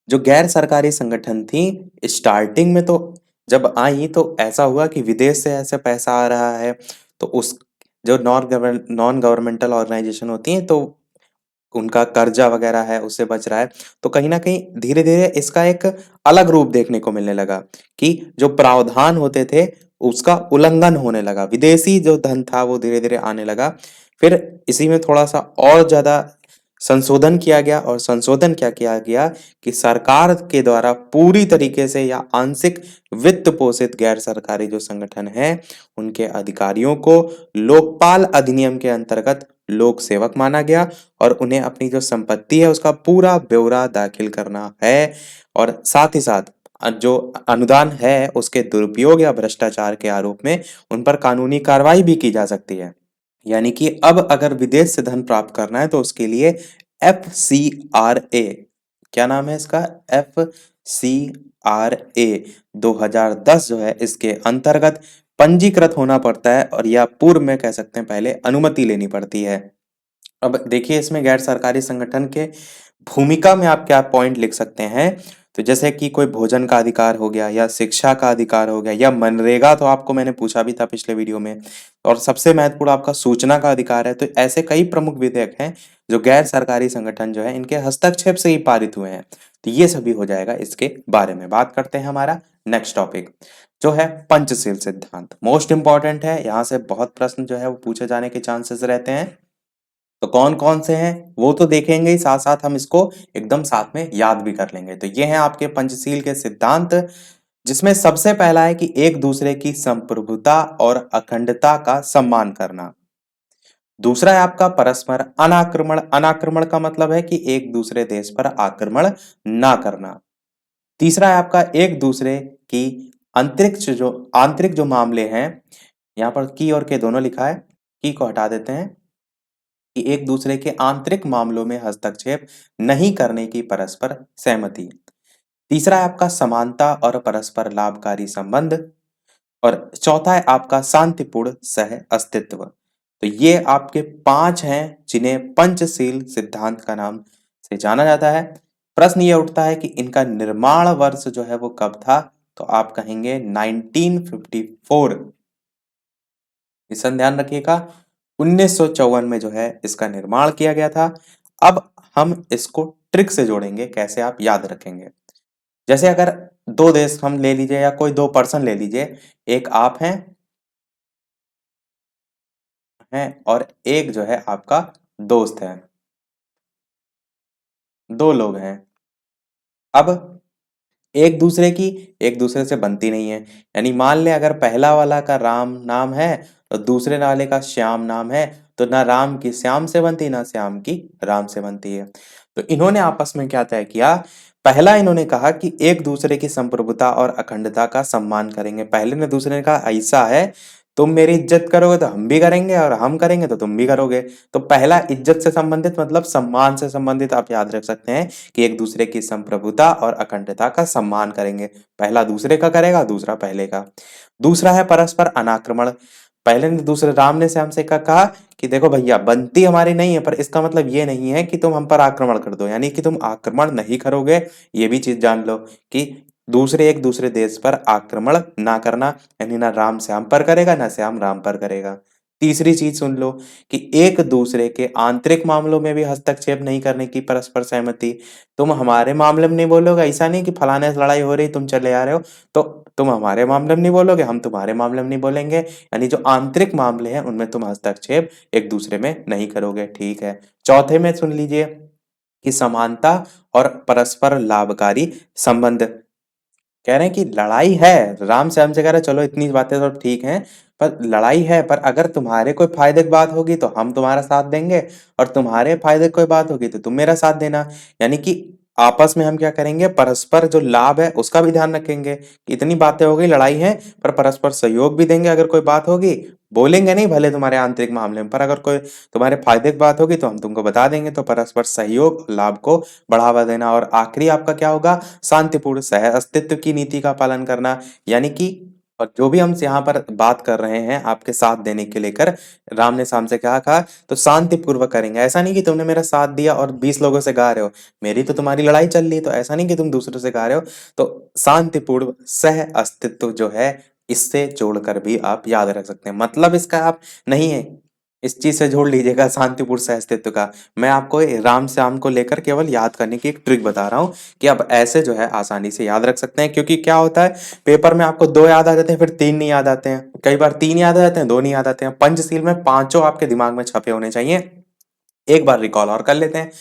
Speaker 1: जो गैर सरकारी संगठन थी, स्टार्टिंग में तो जब आई तो ऐसा हुआ कि विदेश से ऐसे पैसा आ रहा है, तो उस जो नॉन गवर्नमेंटल ऑर्गेनाइजेशन होती हैं, तो उनका कर्जा वगैरह है उससे बच रहा है। तो कहीं न कहीं धीरे-धीरे इसका एक अलग रूप देखने को मिलने लगा कि जो प्रावधान होते थे उसका उल्लंघन होने लगा। विदेशी जो धन था वो धीरे-धीरे आने लगा। फिर इसी में थोड़ा-सा और ज़्यादा संशोधन किया गया, और संशोधन क्या किया गया कि सरकार के द्वारा पूरी तरीके से या आंशिक वित्त पोषित गैर सरकारी जो संगठन हैं, उनके अधिकारियों को लोकपाल अधिनियम के अंतर्गत लोक सेवक माना गया, और उन्हें अपनी जो संपत्ति है उसका पूरा ब्यौरा दाखिल करना है, और साथ ही साथ जो अनुदान है उसके दुरुपयोग या भ्रष्टाचार के आरोप में उन पर कानूनी कार्रवाई भी की जा सकती है। यानी कि अब अगर विदेश से धन प्राप्त करना है तो उसके लिए एफसीआरए, क्या नाम है इसका, एफसीआरए 2010 जो है इसके अंतर्गत पंजीकृत होना पड़ता है, और या पूर्व में कह सकते हैं पहले अनुमति लेनी पड़ती है। अब देखिए इसमें गैर सरकारी संगठन के भूमिका में आप क्या पॉइंट लिख सकते हैं, तो जैसे कि कोई भोजन का अधिकार हो गया, या शिक्षा का अधिकार हो गया, या मनरेगा तो आपको मैंने पूछा भी था पिछले वीडियो में, और सबसे महत्वपूर्ण आपका सूचना का अधिकार है। तो ऐसे कई प्रमुख विधेयक हैं जो गैर सरकारी संगठन जो है इनके हस्तक्षेप से ही पारित हुए हैं। तो ये सभी हो जाएगा, इसके बारे में बात करते हैं। हमारा नेक्स्ट टॉपिक जो है पंचशील सिद्धांत, मोस्ट इंपॉर्टेंट है, यहाँ से बहुत प्रश्न जो है वो पूछे जाने के चांसेस रहते हैं। तो कौन कौन से हैं वो तो देखेंगे ही, साथ साथ हम इसको एकदम साथ में याद भी कर लेंगे। तो ये हैं आपके पंचशील के सिद्धांत, जिसमें सबसे पहला है कि एक दूसरे की संप्रभुता और अखंडता का सम्मान करना। दूसरा है आपका परस्पर अनाक्रमण। अनाक्रमण का मतलब है कि एक दूसरे देश पर आक्रमण ना करना। तीसरा है आपका एक दूसरे की आंतरिक जो मामले हैं, यहाँ पर की और के दोनों लिखा है, की को हटा देते हैं, कि एक दूसरे के आंतरिक मामलों में हस्तक्षेप नहीं करने की परस्पर सहमति। तीसरा है आपका समानता और परस्पर लाभकारी संबंध, और चौथा है आपका शांतिपूर्ण सह अस्तित्व। तो ये आपके 5 हैं जिन्हें पंचशील सिद्धांत का नाम से जाना जाता है। प्रश्न ये उठता है कि इनका निर्माण वर्ष जो है वो कब था, तो आप कहेंगे 1954। इस ध्यान रखिएगा, 1954 में जो है इसका निर्माण किया गया था। अब हम इसको ट्रिक से जोड़ेंगे, कैसे आप याद रखेंगे। जैसे अगर दो देश हम ले लीजिए, या कोई दो पर्सन ले लीजिए, एक आप हैं और एक जो है आपका दोस्त है, दो लोग हैं। अब एक दूसरे से बनती नहीं है। यानी मान लें अगर पहला वाला का राम नाम है और दूसरे वाले का श्याम नाम है, तो ना राम की श्याम से बनती, ना श्याम की राम से बनती है। तो इन्होंने आपस में क्या तय किया, पहला इन्होंने कहा कि एक दूसरे की संप्रभुता और अखंडता का सम्मान करेंगे। पहले ने दूसरे ने कहा ऐसा है, तुम मेरी इज्जत करोगे तो हम भी करेंगे, और हम करेंगे तो तुम भी करोगे। तो पहला इज्जत से संबंधित मतलब सम्मान से संबंधित आप याद रख सकते हैं कि एक दूसरे की संप्रभुता और अखंडता का सम्मान करेंगे। पहला दूसरे का करेगा, दूसरा पहले का। दूसरा है परस्पर अनाक्रमण। पहले ने दूसरे राम ने श्याम से कहा कि देखो भैया बनती हमारी नहीं है, पर इसका मतलब ये नहीं है कि तुम हम पर आक्रमण कर दो, यानी कि तुम आक्रमण नहीं करोगे। ये भी चीज जान लो कि दूसरे एक दूसरे देश पर आक्रमण ना करना, यानी ना राम श्याम पर करेगा, ना श्याम राम पर करेगा। तीसरी चीज सुन लो कि एक दूसरे के आंतरिक मामलों में भी हस्तक्षेप नहीं करने की परस्पर सहमति। तुम हमारे मामले में नहीं बोलोगे, ऐसा नहीं कि फलाने से लड़ाई हो रही तुम चले आ रहे हो, तो तुम हमारे मामले में नहीं बोलोगे, हम तुम्हारे मामले में नहीं बोलेंगे। यानी जो आंतरिक मामले हैं उनमें तुम हस्तक्षेप एक दूसरे में नहीं करोगे, ठीक है। चौथे में सुन लीजिए कि समानता और परस्पर लाभकारी संबंध। कह रहे हैं कि लड़ाई है, राम श्याम से कह रहे चलो इतनी बातें तो ठीक हैं, पर लड़ाई है, पर अगर तुम्हारे कोई फायदे की बात होगी तो हम तुम्हारा साथ देंगे, और तुम्हारे फायदे की कोई बात होगी तो तुम मेरा साथ देना। यानी कि आपस में हम क्या करेंगे, परस्पर जो लाभ है उसका भी ध्यान रखेंगे कि इतनी बातें हो गई, लड़ाई है, पर परस्पर सहयोग भी देंगे। अगर कोई बात होगी, बोलेंगे नहीं भले तुम्हारे आंतरिक मामले में, पर अगर कोई तुम्हारे फायदे की बात होगी तो हम तुमको बता देंगे। तो परस्पर सहयोग लाभ को बढ़ावा देना। और आखिरी आपका क्या होगा, शांतिपूर्ण सह अस्तित्व की नीति का पालन करना। यानी कि और जो भी हम यहाँ पर बात कर रहे हैं आपके साथ देने के लेकर, राम ने शाम से क्या कहा, तो शांति पूर्वक करेंगे। ऐसा नहीं कि तुमने मेरा साथ दिया और 20 लोगों से गा रहे हो, मेरी तो तुम्हारी लड़ाई चल रही है, तो ऐसा नहीं कि तुम दूसरों से गा रहे हो। तो शांतिपूर्ण सह अस्तित्व जो है, इससे जोड़कर भी आप याद रख सकते हैं। मतलब इसका आप नहीं है, इस चीज से जोड़ लीजिएगा शांतिपूर्ण सह अस्तित्व का। मैं आपको राम श्याम को लेकर केवल याद करने की एक ट्रिक बता रहा हूँ कि आप ऐसे जो है आसानी से याद रख सकते हैं। क्योंकि क्या होता है, पेपर में आपको 2 याद आ जाते हैं, फिर 3 नहीं याद आते हैं, कई बार 3 याद आ जाते हैं, 2 नहीं याद आते हैं। पंचशील में पांचों आपके दिमाग में छपे होने चाहिए। एक बार रिकॉल और कर लेते हैं।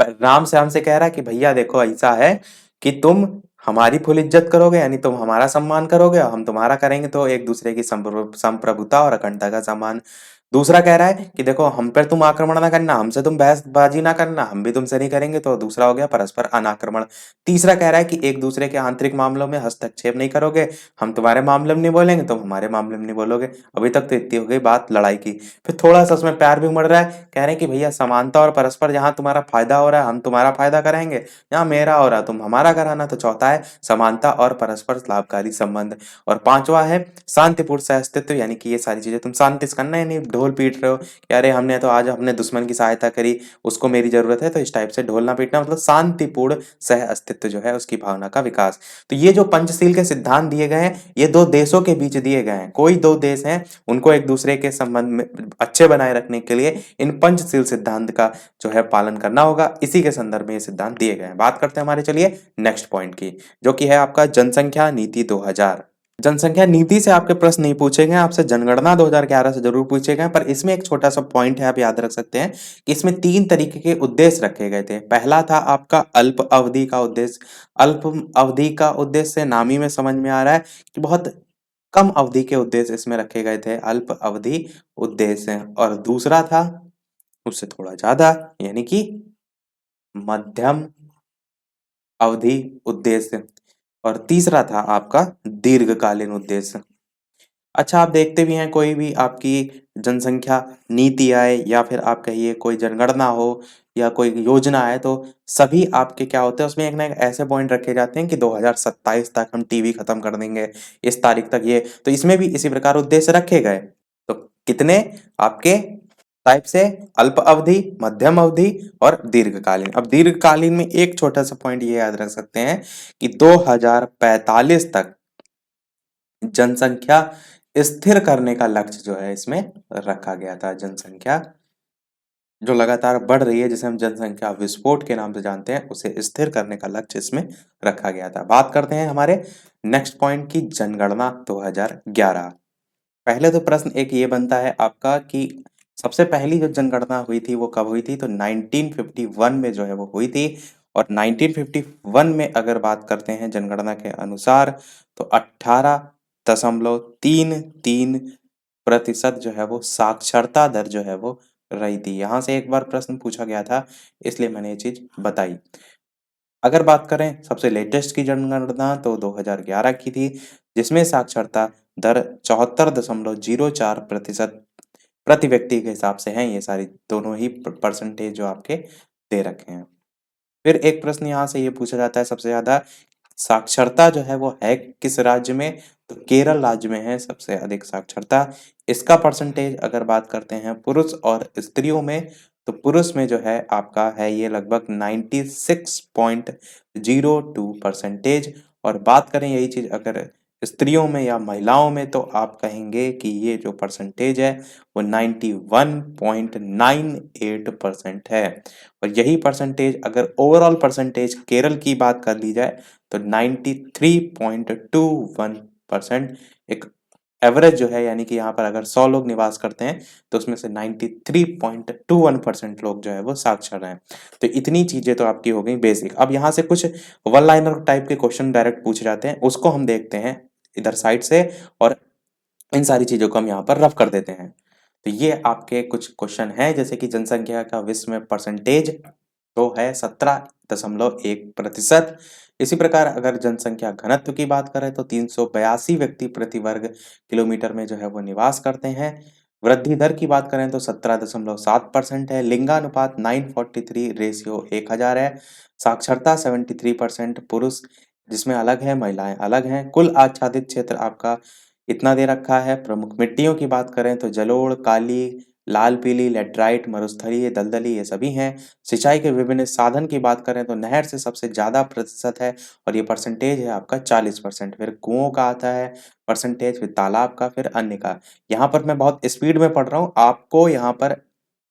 Speaker 1: राम से हमसे कह रहा है कि भैया देखो, ऐसा है कि तुम हमारी फुल इज्जत करोगे, यानी तुम हमारा सम्मान करोगे, और हम तुम्हारा करेंगे, तो एक दूसरे की संप्रभुता और अखंडता का सम्मान। दूसरा कह रहा है कि देखो, हम पर तुम आक्रमण ना करना, हमसे तुम बहसबाजी ना करना, हम भी तुमसे नहीं करेंगे, तो दूसरा हो गया परस्पर अनाक्रमण। तीसरा कह रहा है कि एक दूसरे के आंतरिक मामलों में हस्तक्षेप नहीं करोगे, हम तुम्हारे मामले में नहीं बोलेंगे, तुम हमारे मामले में नहीं बोलोगे। अभी तक तो इतनी हो गई बात लड़ाई की। फिर थोड़ा सा उसमें प्यार भी उमड़ रहा है, कह रहे हैं कि भैया समानता और परस्पर, जहां तुम्हारा फायदा हो रहा है हम तुम्हारा फायदा कराएंगे, यहाँ मेरा हो रहा है तुम हमारा कराना। तो चौथा है समानता और परस्पर लाभकारी संबंध। और पांचवा है शांतिपूर्ण सहअस्तित्व, यानी कि ये सारी चीजें तुम शांति से करना है, नहीं ढोल पीट रहे हो कि अरे हमने तो आज अपने दुश्मन की सहायता करी, उसको मेरी जरूरत है, तो इस टाइप से ढोल ना पीटना। मतलब शांतिपूर्ण सह अस्तित्व जो है उसकी भावना का विकास। तो ये जो पंचशील के सिद्धांत दिए गए हैं, ये दो देशों के बीच दिए गए हैं। कोई दो देश हैं, उनको एक दूसरे के संबंध में अच्छे बनाए रखने के लिए इन पंचशील सिद्धांत का जो है पालन करना होगा। इसी के संदर्भ में ये सिद्धांत दिए गए हैं। बात करते हैं हमारे, चलिए नेक्स्ट पॉइंट की, जो कि है आपका जनसंख्या नीति 2000। जनसंख्या नीति से आपके प्रश्न नहीं पूछे गए, आपसे जनगणना 2011 से जरूर पूछे गए, पर इसमें एक छोटा सा पॉइंट है, आप याद रख सकते हैं कि इसमें 3 तरीके के उद्देश्य रखे गए थे। पहला था आपका अल्प अवधि का उद्देश्य। अल्प अवधि का उद्देश्य से नाम ही में समझ में आ रहा है कि बहुत कम अवधि के उद्देश्य इसमें रखे गए थे, अल्प अवधि उद्देश्य। और दूसरा था उससे थोड़ा ज्यादा, यानी कि मध्यम अवधि उद्देश्य। और तीसरा था आपका दीर्घकालीन उद्देश्य। अच्छा, आप देखते भी हैं, कोई भी आपकी जनसंख्या नीति आए, या फिर आप कहिए कोई जनगणना हो, या कोई योजना है, तो सभी आपके क्या होते हैं, उसमें एक ना एक ऐसे पॉइंट रखे जाते हैं कि 2027 तक हम टीवी खत्म कर देंगे, इस तारीख तक ये। तो इसमें भी इसी प्रकार उद्देश्य रखे गए। तो कितने आपके टाइप से, अल्प अवधि, मध्यम अवधि और दीर्घकालीन। अब दीर्घकालीन में एक छोटा सा पॉइंट ये याद रख सकते हैं कि 2045 तक जनसंख्या स्थिर करने का लक्ष्य जो है इसमें रखा गया था। जनसंख्या जो लगातार बढ़ रही है, जिसे हम जनसंख्या विस्फोट के नाम से जानते हैं, उसे स्थिर करने का लक्ष्य इसमें रखा गया था। बात करते हैं हमारे नेक्स्ट पॉइंट की, जनगणना 2011। पहले तो प्रश्न एक ये बनता है आपका कि सबसे पहली जो जनगणना हुई थी वो कब हुई थी, तो 1951 में जो है वो हुई थी। और 1951 में अगर बात करते हैं जनगणना के अनुसार, तो 18.33% जो है वो साक्षरता दर जो है वो रही थी। यहाँ से एक बार प्रश्न पूछा गया था, इसलिए मैंने ये चीज बताई। अगर बात करें सबसे लेटेस्ट की जनगणना, तो 2011 की थी, जिसमें साक्षरता दर 74.04% प्रति व्यक्ति के हिसाब से है। ये सारी दोनों ही परसेंटेज जो आपके दे रखे हैं। फिर एक प्रश्न यहाँ से ये पूछा जाता है, सबसे ज्यादा साक्षरता जो है वो है किस राज्य में, तो केरल राज्य में है सबसे अधिक साक्षरता। इसका परसेंटेज अगर बात करते हैं पुरुष और स्त्रियों में, तो पुरुष में जो है आपका है ये लगभग 96.02%। और बात करें यही चीज अगर स्त्रियों में या महिलाओं में, तो आप कहेंगे कि ये जो परसेंटेज है वो 91.98% है। और यही परसेंटेज अगर ओवरऑल परसेंटेज केरल की बात कर ली जाए, तो 93.21% एक एवरेज जो है, यानी कि यहाँ पर अगर 100 लोग निवास करते हैं, तो उसमें से 93.21% लोग जो है वो साक्षर हैं। तो इतनी चीजें तो आपकी हो गई बेसिक। अब यहाँ से कुछ वन लाइनर टाइप के क्वेश्चन डायरेक्ट पूछे जाते हैं, उसको हम देखते हैं इधर साइड से, और इन सारी चीजों को हम यहाँ पर रफ कर देते हैं। तो ये आपके कुछ क्वेश्चन हैं, जैसे कि जनसंख्या का विश्व में परसेंटेज तो है 17.1%। इसी प्रकार अगर जनसंख्या घनत्व की बात करें, तो 382 व्यक्ति प्रति वर्ग किलोमीटर में जो है वो निवास करते हैं। वृद्धि दर की बात करें तो 17.7% है। लिंगानुपात 943 रेशियो 1000 है। साक्षरता 73% पुरुष, जिसमें अलग है महिलाएं अलग हैं। कुल आच्छादित क्षेत्र आपका इतना दे रखा है। प्रमुख मिट्टियों की बात करें तो जलोढ़, काली, लाल पीली, लैटराइट, मरुस्थलीय, दलदली ये सभी हैं। सिंचाई के विभिन्न साधन की बात करें तो नहर से सबसे ज़्यादा प्रतिशत है और ये परसेंटेज है आपका 40%। फिर कुओं का आता है परसेंटेज, फिर तालाब का, फिर अन्य का। यहाँ पर मैं बहुत स्पीड में पढ़ रहा हूँ, आपको यहाँ पर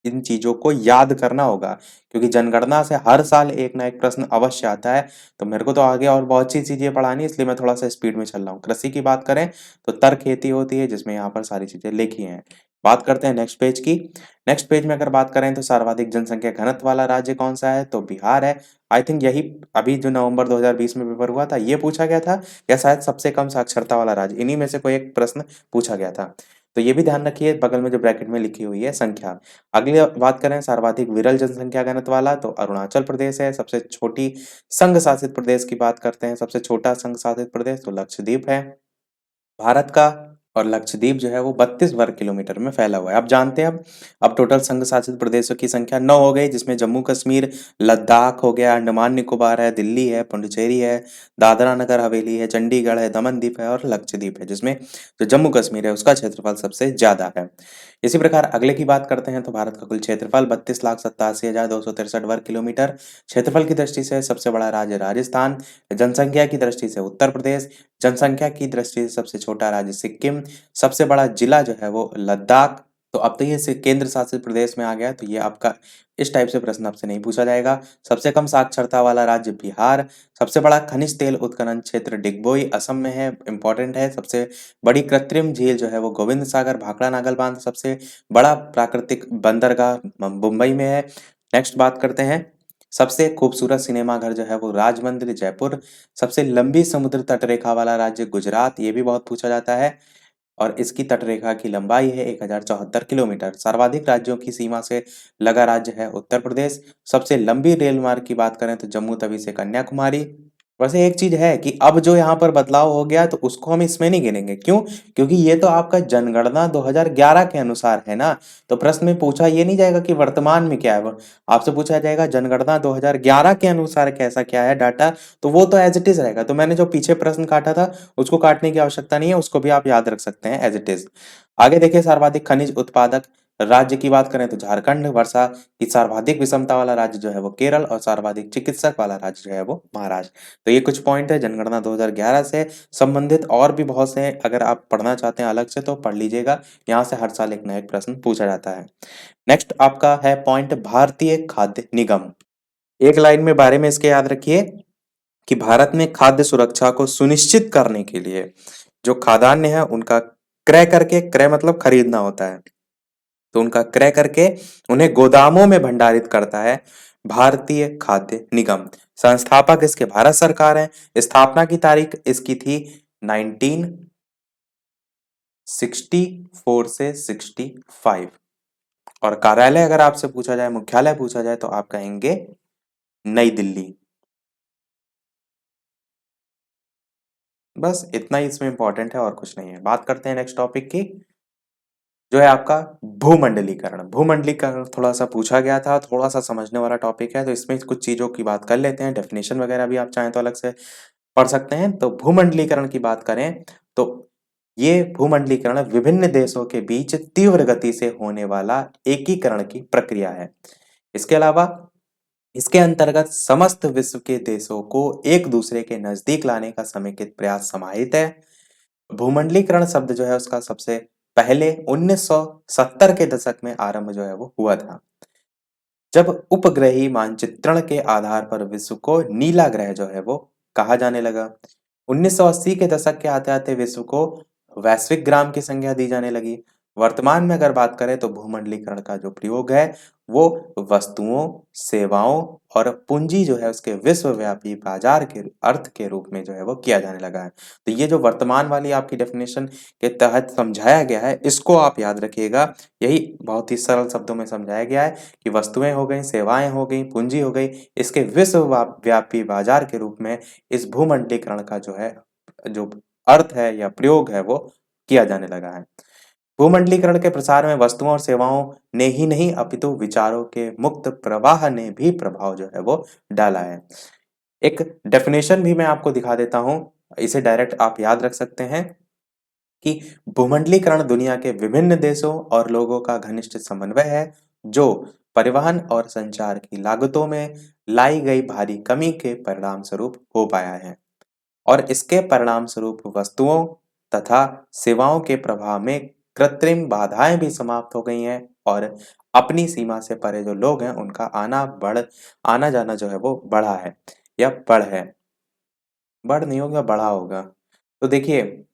Speaker 1: इन चीज़ों को याद करना होगा क्योंकि जनगणना से हर साल एक ना एक प्रश्न अवश्य आता है। तो मेरे को तो आगे और बहुत सी चीज़ें पढ़ानी है, इसलिए मैं थोड़ा सा स्पीड में चल रहा हूँ। कृषि की बात करें तो तर खेती होती है जिसमें यहाँ पर सारी चीज़ें लिखी हैं। बात करते हैं नेक्स्ट पेज की। नेक्स्ट पेज में अगर बात करें तो सर्वाधिक जनसंख्या घनत्व वाला राज्य कौन सा है, तो बिहार है। आई थिंक यही अभी जो नवंबर 2020 में पेपर हुआ था ये पूछा गया था, या शायद सबसे कम साक्षरता वाला राज्य, इन्हीं में से कोई एक प्रश्न पूछा गया था। तो ये भी ध्यान रखिए, बगल में जो ब्रैकेट में लिखी हुई है संख्या। अगली बात करें सर्वाधिक विरल जनसंख्या घनत्व वाला, तो अरुणाचल प्रदेश है। सबसे छोटी संघ शासित प्रदेश की बात करते हैं, सबसे छोटा संघ शासित प्रदेश तो लक्षद्वीप है भारत का। और लक्षद्वीप जो है वो 32 वर्ग किलोमीटर में फैला हुआ है। आप जानते हैं अब टोटल संघ शासित प्रदेशों की संख्या 9 हो गई, जिसमें जम्मू कश्मीर, लद्दाख हो गया, अंडमान निकोबार है, दिल्ली है, पुडुचेरी है, दादरा नगर हवेली है, चंडीगढ़ है, दमन दीप है और लक्षद्वीप है, जिसमें जो जम्मू कश्मीर है उसका क्षेत्रफल सबसे ज्यादा है। इसी प्रकार अगले की बात करते हैं तो भारत का कुल क्षेत्रफल 32,87,263 वर्ग किलोमीटर। क्षेत्रफल की दृष्टि से सबसे बड़ा राज्य राजस्थान, जनसंख्या की दृष्टि से उत्तर प्रदेश, जनसंख्या की दृष्टि से सबसे छोटा राज्य सिक्किम, सबसे बड़ा जिला जो है वो लद्दाख। तो अब तो ये केंद्र शासित प्रदेश में आ गया, तो ये आपका इस टाइप से प्रश्न आपसे नहीं पूछा जाएगा। सबसे कम साक्षरता वाला राज्य बिहार, सबसे बड़ा खनिज तेल उत्खनन क्षेत्र डिगबोई असम में है, इंपॉर्टेंट है। सबसे बड़ी कृत्रिम झील जो है वो गोविंद सागर भाखड़ा नागल बांध, सबसे बड़ा प्राकृतिक बंदरगाह मुंबई में है। नेक्स्ट बात करते हैं, सबसे खूबसूरत सिनेमा घर जो है वो राज मंदिर जयपुर। सबसे लंबी समुद्र तटरेखा वाला राज्य गुजरात, ये भी बहुत पूछा जाता है और इसकी तटरेखा की लंबाई है 1074 किलोमीटर। सर्वाधिक राज्यों की सीमा से लगा राज्य है उत्तर प्रदेश। सबसे लंबी रेल मार्ग की बात करें तो जम्मू तवी से कन्याकुमारी। वैसे एक चीज है कि अब जो यहाँ पर बदलाव हो गया तो उसको हम इसमें नहीं गिनेंगे, क्यों? क्योंकि ये तो आपका जनगणना 2011 के अनुसार है ना। तो प्रश्न में पूछा ये नहीं जाएगा कि वर्तमान में क्या है, आपसे पूछा जाएगा जनगणना 2011 के अनुसार कैसा क्या है डाटा, तो वो तो एज इट इज रहेगा। तो मैंने जो पीछे प्रश्न काटा था उसको काटने की आवश्यकता नहीं है, उसको भी आप याद रख सकते हैं एज इट इज। आगे देखिए, सर्वाधिक खनिज उत्पादक राज्य की बात करें तो झारखंड, वर्षा की सर्वाधिक विषमता वाला राज्य जो है वो केरल और सर्वाधिक चिकित्सक वाला राज्य जो है वो महाराष्ट्र। तो ये कुछ पॉइंट है जनगणना 2011 से संबंधित, और भी बहुत से हैं, अगर आप पढ़ना चाहते हैं अलग से तो पढ़ लीजिएगा। यहाँ से हर साल एक ना एक प्रश्न पूछा जाता है। नेक्स्ट आपका है पॉइंट भारतीय खाद्य निगम। एक लाइन में बारे में इसके याद रखिए कि भारत में खाद्य सुरक्षा को सुनिश्चित करने के लिए जो खाद्यान्न है उनका क्रय करके, क्रय मतलब खरीदना होता है, तो उनका क्रय करके उन्हें गोदामों में भंडारित करता है भारतीय खाद्य निगम। संस्थापक इसके भारत सरकार है। स्थापना की तारीख इसकी थी 1964 से 65। और कार्यालय अगर आपसे पूछा जाए, मुख्यालय पूछा जाए, तो आप कहेंगे नई दिल्ली। बस इतना ही इसमें इंपॉर्टेंट है और कुछ नहीं है। बात करते हैं नेक्स्ट टॉपिक की, जो है आपका भूमंडलीकरण। भूमंडलीकरण थोड़ा सा पूछा गया था, थोड़ा सा समझने वाला टॉपिक है, तो इसमें कुछ चीजों की बात कर लेते हैं। डेफिनेशन वगैरह भी आप चाहें तो अलग से पढ़ सकते हैं। तो भूमंडलीकरण की बात करें तो ये भूमंडलीकरण विभिन्न देशों के बीच तीव्र गति से होने वाला एकीकरण की प्रक्रिया है। इसके अलावा इसके अंतर्गत समस्त विश्व के देशों को एक दूसरे के नजदीक लाने का समेकित प्रयास समाहित है। भूमंडलीकरण शब्द जो है उसका सबसे पहले 1970 के दशक में आरंभ जो है वो हुआ था, जब उपग्रही मानचित्रण के आधार पर विश्व को नीला ग्रह जो है वो कहा जाने लगा। 1980 के दशक के आते आते विश्व को वैश्विक ग्राम की संज्ञा दी जाने लगी। वर्तमान में अगर बात करें तो भूमंडलीकरण का जो प्रयोग है वो वस्तुओं, सेवाओं और पूंजी जो है उसके विश्वव्यापी बाजार के अर्थ के रूप में जो है वो किया जाने लगा है। तो ये जो वर्तमान वाली आपकी डेफिनेशन के तहत समझाया गया है इसको आप याद रखिएगा। यही बहुत ही सरल शब्दों में समझाया गया है कि वस्तुएं हो गई, सेवाएं हो गई, पूंजी हो गई, इसके विश्वव्यापी बाजार के रूप में इस भूमंडलीकरण का जो है जो अर्थ है या प्रयोग है वो किया जाने लगा है। भूमंडलीकरण के प्रसार में वस्तुओं और सेवाओं ने ही नहीं अपितु विचारों के मुक्त प्रवाह ने भी प्रभाव जो है वो डाला है। एक डेफिनेशन भी मैं आपको दिखा देता हूं, इसे डायरेक्ट आप याद रख सकते हैं। कि भूमंडलीकरण दुनिया के विभिन्न देशों और लोगों का घनिष्ठ समन्वय है जो परिवहन और संचार की लागतों में लाई गई भारी कमी के परिणाम स्वरूप हो पाया है और इसके परिणाम स्वरूप वस्तुओं तथा सेवाओं के प्रवाह में कृत्रिम बाधाएं भी समाप्त हो गई हैं और अपनी सीमा से परे जो लोग हैं उनका आना जाना जो है वो बढ़ा है या बढ़ नहीं होगा बढ़ा होगा। तो देखिए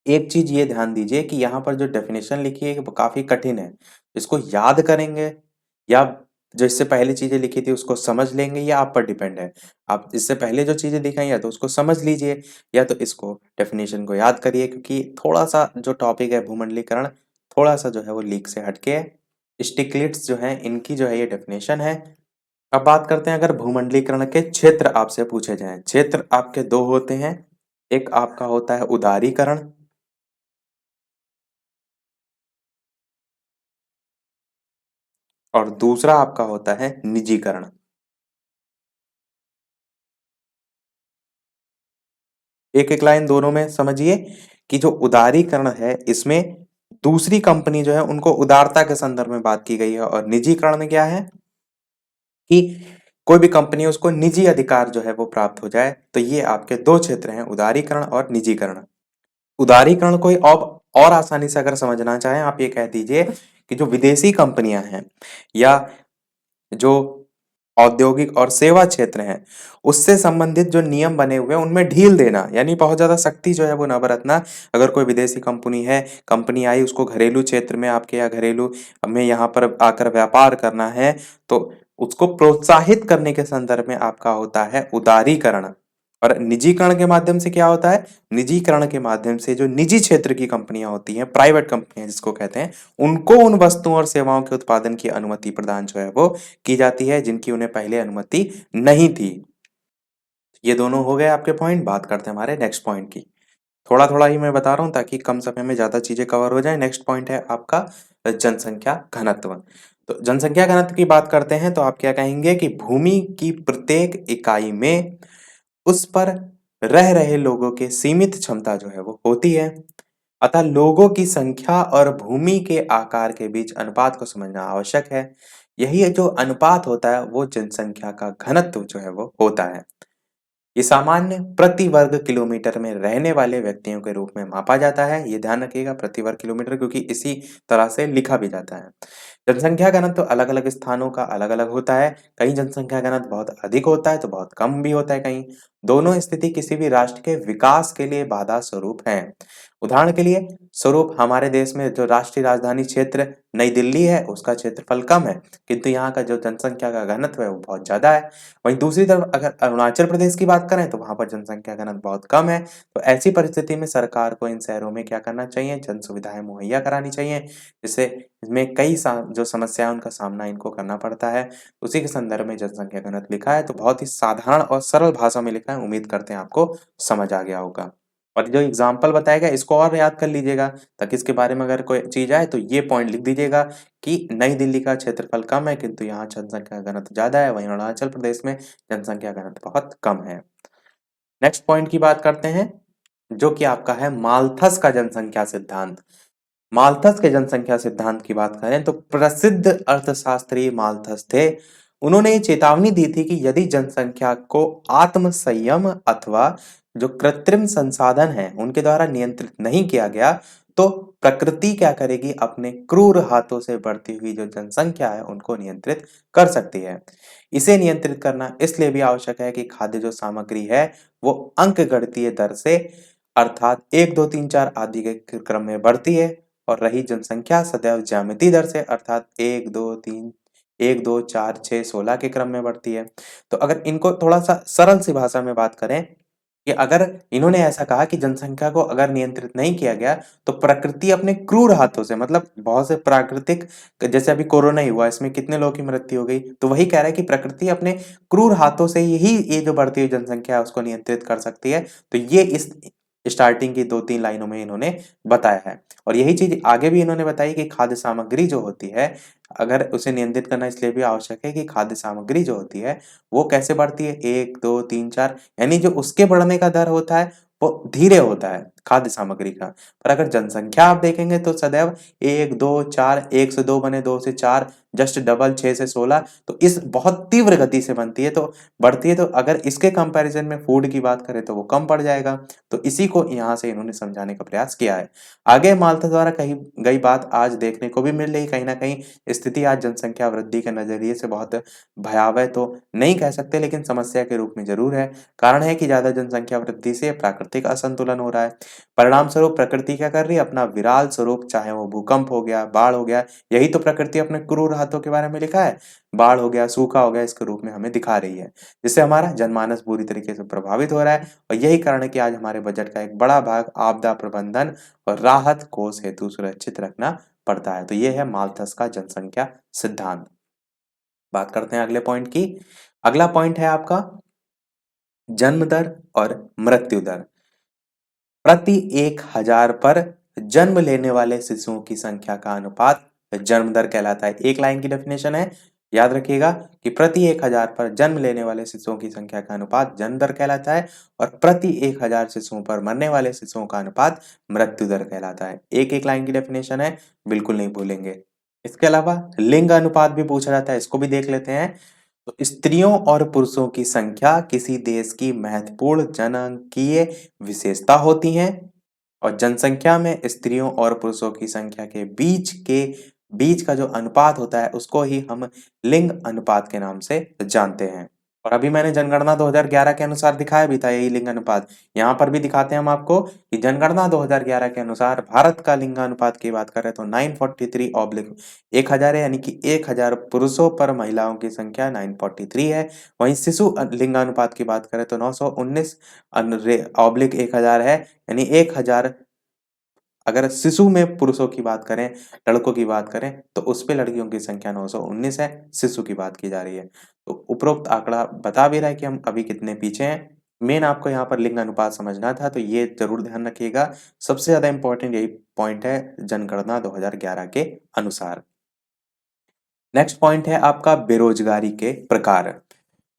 Speaker 1: एक चीज ये ध्यान दीजिए कि यहाँ पर जो डेफिनेशन लिखी है वो काफी कठिन है। इसको याद करेंगे या जो इससे पहले चीजें लिखी थी उसको समझ लेंगे या आप पर डिपेंड है। आप इससे पहले जो चीजें दिखाई या तो उसको समझ लीजिए या तो इसको डेफिनेशन को याद करिए क्योंकि थोड़ा सा जो टॉपिक है भूमंडलीकरण थोड़ा सा जो है वो लीक से हटके है। स्टिक्लिट्स जो है इनकी जो है ये डेफिनेशन है। अब बात करते हैं अगर भूमंडलीकरण के क्षेत्र आपसे पूछे जाएं। क्षेत्र आपके दो होते हैं। एक आपका होता है उदारीकरण और दूसरा आपका होता है निजीकरण। एक एक लाइन दोनों में समझिए कि जो उदारीकरण है इसमें दूसरी कंपनी जो है उनको उदारता के संदर्भ में बात की गई है और निजीकरण में क्या है कि कोई भी कंपनी है उसको निजी अधिकार जो है वो प्राप्त हो जाए। तो ये आपके दो क्षेत्र हैं उदारीकरण और निजीकरण। उदारीकरण को अब और आसानी से अगर समझना चाहें आप ये कह दीजिए कि जो विदेशी कंपनियां हैं या जो औद्योगिक और सेवा क्षेत्र हैं उससे संबंधित जो नियम बने हुए हैं उनमें ढील देना यानी बहुत ज्यादा सख्ती जो है वो न बरतना। अगर कोई विदेशी कंपनी है कंपनी आई उसको घरेलू क्षेत्र में आपके यहाँ घरेलू में यहाँ पर आकर व्यापार करना है तो उसको प्रोत्साहित करने के संदर्भ में आपका होता है उदारीकरण। और निजीकरण के माध्यम से क्या होता है निजीकरण के माध्यम से जो निजी क्षेत्र की कंपनियां होती हैं प्राइवेट कंपनियां जिसको कहते हैं उनको उन वस्तुओं और सेवाओं के उत्पादन की अनुमति प्रदान जो है वो की जाती है जिनकी उन्हें पहले अनुमति नहीं थी। ये दोनों हो गए आपके पॉइंट। बात करते हैं हमारे नेक्स्ट पॉइंट की। थोड़ा थोड़ा ही मैं बता रहा हूँ ताकि कम समय में ज्यादा चीजें कवर हो जाए। नेक्स्ट पॉइंट है आपका जनसंख्या घनत्व। तो जनसंख्या घनत्व की बात करते हैं तो आप क्या कहेंगे कि भूमि की प्रत्येक इकाई में उस पर रह रहे लोगों के सीमित क्षमता जो है वो होती है। अतः लोगों की संख्या और भूमि के आकार के बीच अनुपात को समझना आवश्यक है। यही जो अनुपात होता है वो जनसंख्या का घनत्व जो है वो होता है। ये सामान्य प्रति वर्ग किलोमीटर में रहने वाले व्यक्तियों के रूप में मापा जाता है। ये ध्यान रखिएगा प्रति वर्ग किलोमीटर क्योंकि इसी तरह से लिखा भी जाता है। जनसंख्या घनत्व अलग अलग स्थानों का अलग अलग होता है। कहीं जनसंख्या घनत्व बहुत अधिक होता है तो बहुत कम भी होता है कहीं। दोनों स्थिति किसी भी राष्ट्र के विकास के लिए बाधा स्वरूप है। उदाहरण के लिए स्वरूप हमारे देश में जो राष्ट्रीय राजधानी क्षेत्र नई दिल्ली है उसका क्षेत्रफल कम है किंतु यहाँ का जो जनसंख्या का घनत्व है वो बहुत ज्यादा है। वहीं दूसरी तरफ अगर अरुणाचल प्रदेश की बात करें तो वहां पर जनसंख्या घनत्व बहुत कम है। तो ऐसी परिस्थिति में सरकार को इन शहरों में क्या करना चाहिए जन सुविधाएं मुहैया करानी चाहिए जिससे इसमें जो समस्याएं उनका सामना इनको करना पड़ता है। उसी के संदर्भ में जनसंख्या घनत्व लिखा है तो बहुत ही साधारण और सरल भाषा में लिखा है। उम्मीद करते हैं आपको समझ आ गया होगा। और जो एग्जाम्पल बताया गया इसको और याद कर लीजिएगा ताकि इसके बारे में अगर कोई चीज आए तो ये पॉइंट लिख दीजिएगा कि नई दिल्ली का क्षेत्रफल कम है किंतु यहाँ जनसंख्या घनत्व ज्यादा है वहीं अरुणाचल प्रदेश में जनसंख्या घनत्व बहुत कम है। नेक्स्ट पॉइंट की बात करते हैं जो कि आपका है माल्थस का जनसंख्या सिद्धांत। माल्थस के जनसंख्या सिद्धांत की बात करें तो प्रसिद्ध अर्थशास्त्री माल्थस थे। उन्होंने ये चेतावनी दी थी कि यदि जनसंख्या को आत्म संयम अथवा जो कृत्रिम संसाधन है उनके द्वारा नियंत्रित नहीं किया गया तो प्रकृति क्या करेगी अपने क्रूर हाथों से बढ़ती हुई जो जनसंख्या है उनको नियंत्रित कर सकती है। इसे नियंत्रित करना इसलिए भी आवश्यक है कि खाद्य जो सामग्री है वो अंक गणितीय दर से अर्थात 1 2 3 4 आदि के क्रम में बढ़ती है और रही जनसंख्या सदैव ज्यामितीय दर से अर्थात 1 2 3 1 2 4 6 16 के क्रम में बढ़ती है। तो अगर इनको थोड़ा सा सरल सी भाषा में बात करें कि अगर इन्होंने ऐसा कहा कि जनसंख्या को अगर नियंत्रित नहीं किया गया तो प्रकृति अपने क्रूर हाथों से मतलब बहुत से प्राकृतिक जैसे अभी कोरोना ही हुआ इसमें कितने लोगों की मृत्यु हो गई तो वही कह रहा है कि प्रकृति अपने क्रूर हाथों से यही ये जो बढ़ती हुई जनसंख्या है उसको नियंत्रित कर सकती है। तो ये इस स्टार्टिंग की 2 3 लाइनों में इन्होंने बताया है। और यही चीज आगे भी इन्होंने बताई कि खाद्य सामग्री जो होती है अगर उसे नियंत्रित करना इसलिए भी आवश्यक है कि खाद्य सामग्री जो होती है वो कैसे बढ़ती है 1 2 3 4 यानी जो उसके बढ़ने का दर होता है वो धीरे होता है। खाद्य सामग्री का। पर अगर जनसंख्या आप देखेंगे तो सदैव 1, 2, 4, 1 से 2 बने, 2 से 4, जस्ट डबल 6 से 16, तो इस बहुत तीव्र गति से बनती है, तो बढ़ती है। तो अगर इसके कंपैरिजन में फूड की बात करें तो वो कम पड़ जाएगा। तो इसी को यहाँ से इन्होंने समझाने का प्रयास किया है। आगे माल्था द्वारा कही गई बात आज देखने को भी मिल रही, कहीं न कहीं स्थिति आज जनसंख्या वृद्धि के नज़रिए से बहुत भयावह तो नहीं कह सकते, लेकिन समस्या के रूप में ज़रूर है। कारण है कि ज़्यादा जनसंख्या वृद्धि से प्राकृतिक असंतुलन हो रहा है। परिणाम स्वरूप प्रकृति क्या कर रही है? अपना विराल स्वरूप, चाहे वो भूकंप हो गया, बाढ़ हो गया, यही तो प्रकृति अपने क्रूर हाथों के बारे में लिखा है। बाढ़ हो गया, सूखा हो गया, इसके रूप में हमें दिखा रही है, जिससे हमारा जनमानस बुरी तरीके से प्रभावित हो रहा है। और यही कारण है कि आज हमारे बजट का एक बड़ा भाग आपदा प्रबंधन और राहत कोष हेतु सुरक्षित रखना पड़ता है। तो ये है माल्थस का जनसंख्या सिद्धांत। बात करते हैं अगले पॉइंट की। अगला पॉइंट है आपका जन्म दर और मृत्यु दर। प्रति 1000 पर जन्म लेने वाले शिशुओं की संख्या का अनुपात जन्म दर कहलाता है। एक लाइन की डेफिनेशन है, याद रखिएगा कि प्रति 1000 पर जन्म लेने वाले शिशुओं की संख्या का अनुपात जन्म दर कहलाता है और प्रति 1000 शिशुओं पर मरने वाले शिशुओं का अनुपात मृत्यु दर कहलाता है। एक एक लाइन की डेफिनेशन है, बिल्कुल नहीं भूलेंगे। इसके अलावा लिंग अनुपात भी पूछा जाता है, इसको भी देख लेते हैं। तो स्त्रियों और पुरुषों की संख्या किसी देश की महत्वपूर्ण जनांकीय विशेषता होती है और जनसंख्या में स्त्रियों और पुरुषों की संख्या के बीच का जो अनुपात होता है उसको ही हम लिंग अनुपात के नाम से जानते हैं। और अभी मैंने जनगणना 2011 के अनुसार दिखाया भी था यही लिंग अनुपात। यहाँ पर भी दिखाते हैं हम आपको कि जनगणना 2011 के अनुसार भारत का लिंगानुपात की बात करें तो 943/1000 है, यानी कि 1000 पुरुषों पर महिलाओं की संख्या 943 है। वहीं शिशु लिंगानुपात की बात करें तो 919/1000 है, यानी 1000 अगर शिशु में पुरुषों की बात करें, लड़कों की बात करें तो उस पे लड़कियों की संख्या 919 है, शिशु की बात की जा रही है। तो उपरोक्त आंकड़ा बता भी रहा है कि हम अभी कितने पीछे हैं। मेन आपको यहाँ पर लिंग अनुपात समझना था, तो ये ज़रूर ध्यान रखिएगा। सबसे ज़्यादा इम्पोर्टेंट यही पॉइंट है जनगणना 2011 के अनुसार। नेक्स्ट पॉइंट है आपका बेरोजगारी के प्रकार।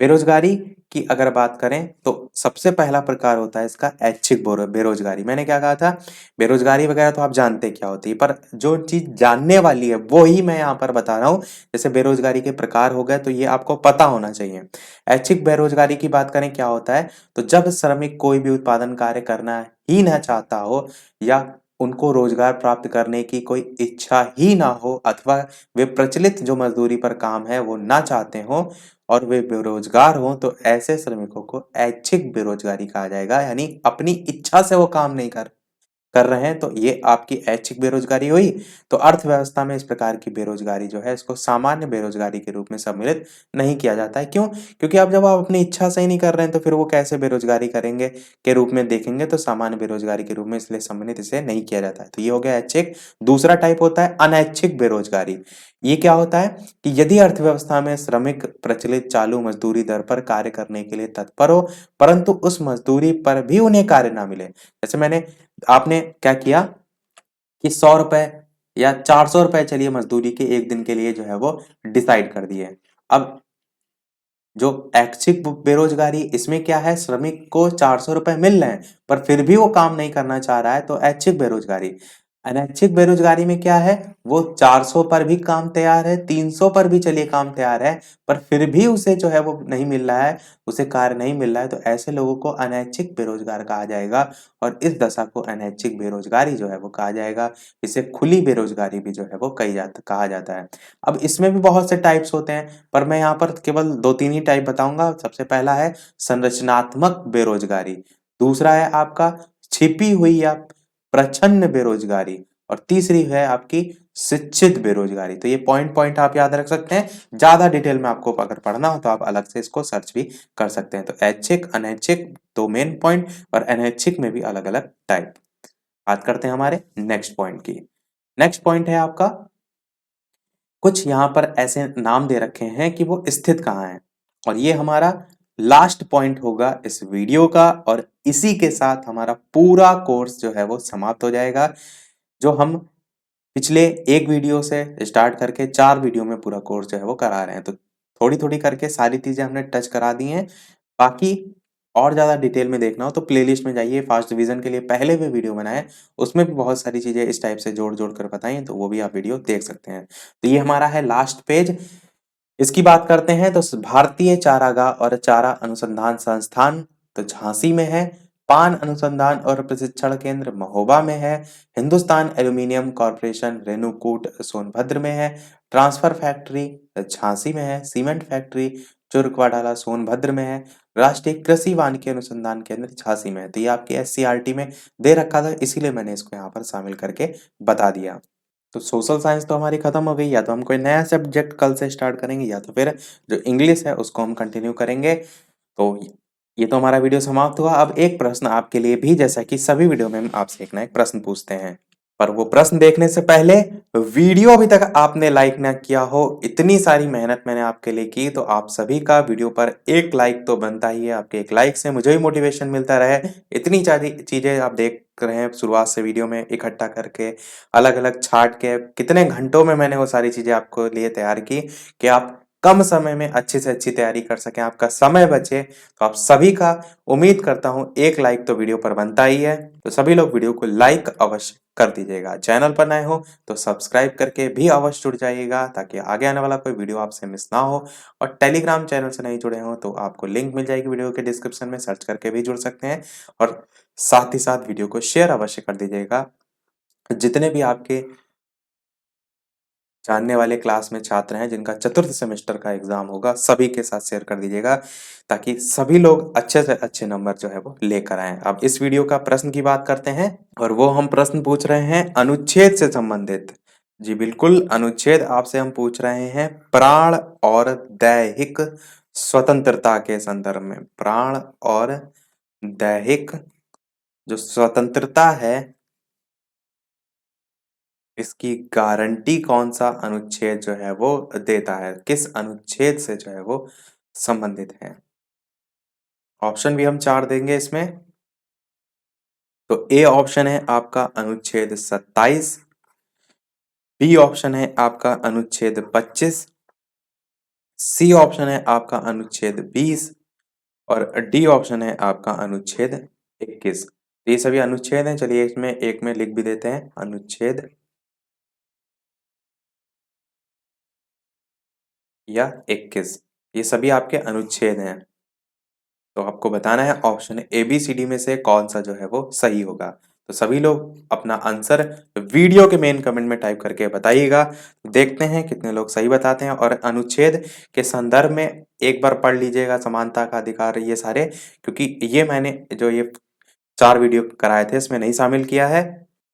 Speaker 1: बेरोजगारी की अगर बात करें तो सबसे पहला प्रकार होता है इसका ऐच्छिक बेरोजगारी। मैंने क्या कहा था? बेरोजगारी वगैरह तो आप जानते क्या होती है, पर जो चीज जानने वाली है वो ही मैं यहाँ पर बता रहा हूँ। जैसे बेरोजगारी के प्रकार हो गए तो ये आपको पता होना चाहिए। ऐच्छिक बेरोजगारी की बात करें क्या होता है, तो जब श्रमिक कोई भी उत्पादन कार्य करना ही ना चाहता हो या उनको रोजगार प्राप्त करने की कोई इच्छा ही ना हो अथवा वे प्रचलित जो मजदूरी पर काम है वो ना चाहते हो और वे बेरोजगार हों, तो ऐसे श्रमिकों को ऐच्छिक बेरोजगारी कहा जाएगा, यानी अपनी इच्छा से वो काम नहीं कर रहे हैं, तो ये आपकी ऐच्छिक बेरोजगारी हुई। तो अर्थव्यवस्था में इस प्रकार की बेरोजगारी जो है इसको सामान्य बेरोजगारी के रूप में सम्मिलित नहीं किया जाता है। क्यों? क्योंकि अब जब आप अपनी इच्छा से ही नहीं कर रहे हैं तो फिर वो कैसे बेरोजगारी करेंगे के रूप में देखेंगे, तो सामान्य बेरोजगारी के रूप में इसलिए सम्मिलित इसे नहीं किया जाता है। तो ये हो गया ऐच्छिक। दूसरा टाइप होता है अनैच्छिक बेरोजगारी। ये क्या होता है कि यदि अर्थव्यवस्था में श्रमिक प्रचलित चालू मजदूरी दर पर कार्य करने के लिए तत्पर हो, परंतु उस मजदूरी पर भी उन्हें कार्य ना मिले। जैसे आपने क्या किया कि 100 रुपए या 400 रुपए चलिए मजदूरी के एक दिन के लिए जो है वो डिसाइड कर दिए। अब जो ऐच्छिक बेरोजगारी इसमें क्या है, श्रमिक को 400 रुपए मिल रहे हैं पर फिर भी वो काम नहीं करना चाह रहा है, तो ऐच्छिक बेरोजगारी। अनैच्छिक बेरोजगारी में क्या है, वो 400 पर भी काम तैयार है, 300 पर भी चलिए काम तैयार है, पर फिर भी उसे जो है वो नहीं मिल रहा है, उसे कार्य नहीं मिल रहा है, तो ऐसे लोगों को अनैच्छिक बेरोजगार कहा जाएगा। और इस दशा को अनैच्छिक बेरोजगारी जो है वो कहा जाएगा। इसे खुली बेरोजगारी भी जो है वो कहा जाता है। अब इसमें भी बहुत से टाइप्स होते हैं, पर मैं यहाँ पर केवल 2-3 ही टाइप बताऊंगा। सबसे पहला है संरचनात्मक बेरोजगारी, दूसरा है आपका छिपी हुई या प्रच्छन्न बेरोजगारी और तीसरी है आपकी शिक्षित बेरोजगारी। तो ये पॉइंट पॉइंट आप याद रख सकते हैं। ज्यादा डिटेल में आपको अगर पढ़ना हो तो आप अलग से इसको सर्च भी कर सकते हैं। तो ऐच्छिक अनैच्छिक दो मेन पॉइंट और अनैच्छिक में भी अलग अलग टाइप। बात करते हैं हमारे नेक्स्ट पॉइंट की। नेक्स्ट पॉइंट है आपका, कुछ यहाँ पर ऐसे नाम दे रखे हैं कि वो स्थित कहाँ है, और ये हमारा लास्ट पॉइंट होगा इस वीडियो का, और इसी के साथ हमारा पूरा कोर्स जो है वो समाप्त हो जाएगा। जो हम पिछले एक वीडियो से स्टार्ट करके 4 वीडियो में पूरा कोर्स जो है वो करा रहे हैं। तो थोड़ी थोड़ी करके सारी चीजें हमने टच करा दी हैं। बाकी और ज़्यादा डिटेल में देखना हो तो प्लेलिस्ट में जाइए, फास्ट डिवीज़न के लिए पहले भी वीडियो बनाए, उसमें भी बहुत सारी चीज़ें इस टाइप से जोड़-जोड़ कर बताई हैं, तो वो भी आप वीडियो देख सकते हैं। तो ये हमारा है लास्ट पेज। इसकी बात करते हैं तो भारतीय चारागाह और चारा अनुसंधान संस्थान तो झांसी में है, पान अनुसंधान और प्रशिक्षण केंद्र महोबा में है, हिंदुस्तान एल्यूमिनियम कॉर्पोरेशन रेणुकूट सोनभद्र में है, ट्रांसफर फैक्ट्री झांसी में है, सीमेंट फैक्ट्री चुरकवाडाला सोनभद्र में है, राष्ट्रीय कृषि वानिकी अनुसंधान केंद्र झांसी में है। तो ये आपके एससीईआरटी में दे रखा था, इसीलिए मैंने इसको यहाँ पर शामिल करके बता दिया। तो सोशल साइंस तो हमारी खत्म हो गई, या तो हम कोई नया सब्जेक्ट कल से स्टार्ट करेंगे या तो फिर जो इंग्लिश है उसको हम कंटिन्यू करेंगे। तो ये तो हमारा वीडियो समाप्त हुआ। अब एक प्रश्न आपके लिए भी, जैसा कि सभी वीडियो में हम आपसे एक ना एक प्रश्न पूछते हैं, पर वो प्रश्न देखने से पहले वीडियो अभी तक आपने लाइक ना किया हो, इतनी सारी मेहनत मैंने आपके लिए की, तो आप सभी का वीडियो पर एक लाइक तो बनता ही है। आपके एक लाइक से मुझे भी मोटिवेशन मिलता रहे। इतनी सारी चीजें आप देख रहे हैं शुरुआत से वीडियो में इकट्ठा करके, अलग अलग छाट के, कितने घंटों में मैंने वो सारी चीजें आपको लिए तैयार की कि आप कम समय में अच्छी से अच्छी तैयारी कर सकें, आपका समय बचे। तो आप सभी का उम्मीद करता हूं एक लाइक तो वीडियो पर बनता ही है, तो सभी लोग वीडियो को लाइक अवश्य कर दीजिएगा। चैनल पर नए हो तो सब्सक्राइब करके भी अवश्य जुड़ जाइएगा, ताकि आगे आने वाला कोई वीडियो आपसे मिस ना हो। और टेलीग्राम चैनल से नहीं जुड़े हो तो आपको लिंक मिल जाएगी वीडियो के डिस्क्रिप्शन में, सर्च करके भी जुड़ सकते हैं। और साथ ही साथ वीडियो को शेयर अवश्य कर दीजिएगा। जितने भी आपके जानने वाले क्लास में छात्र हैं जिनका चतुर्थ सेमेस्टर का एग्जाम होगा, सभी के साथ शेयर कर दीजिएगा, ताकि सभी लोग अच्छे से अच्छे नंबर जो है वो लेकर आए। अब इस वीडियो का प्रश्न की बात करते हैं, और वो हम प्रश्न पूछ रहे हैं अनुच्छेद से संबंधित। जी बिल्कुल, अनुच्छेद आपसे हम पूछ रहे हैं प्राण और दैहिक स्वतंत्रता के संदर्भ में। प्राण और दैहिक जो स्वतंत्रता है, इसकी गारंटी कौन सा अनुच्छेद जो है वो देता है, किस अनुच्छेद से जो है वो संबंधित है। ऑप्शन भी हम 4 देंगे इसमें। तो ए ऑप्शन है आपका अनुच्छेद 27, बी ऑप्शन है आपका अनुच्छेद 25, सी ऑप्शन है आपका अनुच्छेद 20 और डी ऑप्शन है आपका अनुच्छेद 21। ये सभी अनुच्छेद हैं। चलिए इसमें एक में लिख भी देते हैं, अनुच्छेद या 21। ये सभी आपके अनुच्छेद हैं। तो आपको बताना है option A B C D में से कौन सा जो है वो सही होगा। तो सभी लोग अपना आंसर वीडियो के मेन कमेंट में टाइप करके बताइएगा। देखते हैं कितने लोग सही बताते हैं। और अनुच्छेद के संदर्भ में एक बार पढ़ लीजिएगा, समानता का अधिकार, ये सारे, क्योंकि ये मैंने जो ये 4 वीडियो कराए थे इसमें नहीं शामिल किया है,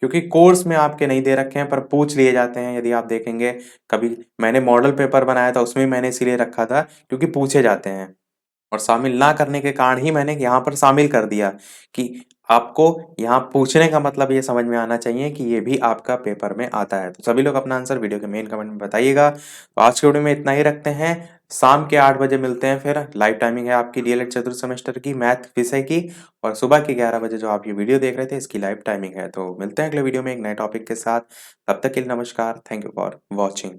Speaker 1: क्योंकि कोर्स में आपके नहीं दे रखे हैं पर पूछ लिए जाते हैं। यदि आप देखेंगे, कभी मैंने मॉडल पेपर बनाया था उसमें मैंने इसीलिए रखा था क्योंकि पूछे जाते हैं। और शामिल ना करने के कारण ही मैंने यहाँ पर शामिल कर दिया कि आपको यहाँ पूछने का मतलब ये समझ में आना चाहिए कि ये भी आपका पेपर में आता है। तो सभी लोग अपना आंसर वीडियो के मेन कमेंट में बताइएगा। तो आज के वीडियो में इतना ही रखते हैं। शाम के 8 बजे मिलते हैं, फिर लाइव टाइमिंग है आपकी डीएलएड चतुर्थ सेमेस्टर की मैथ विषय की, और सुबह के 11 बजे जो आप ये वीडियो देख रहे थे इसकी लाइव टाइमिंग है। तो मिलते हैं अगले वीडियो में एक नए टॉपिक के साथ। तब तक के लिए नमस्कार। Thank you for watching.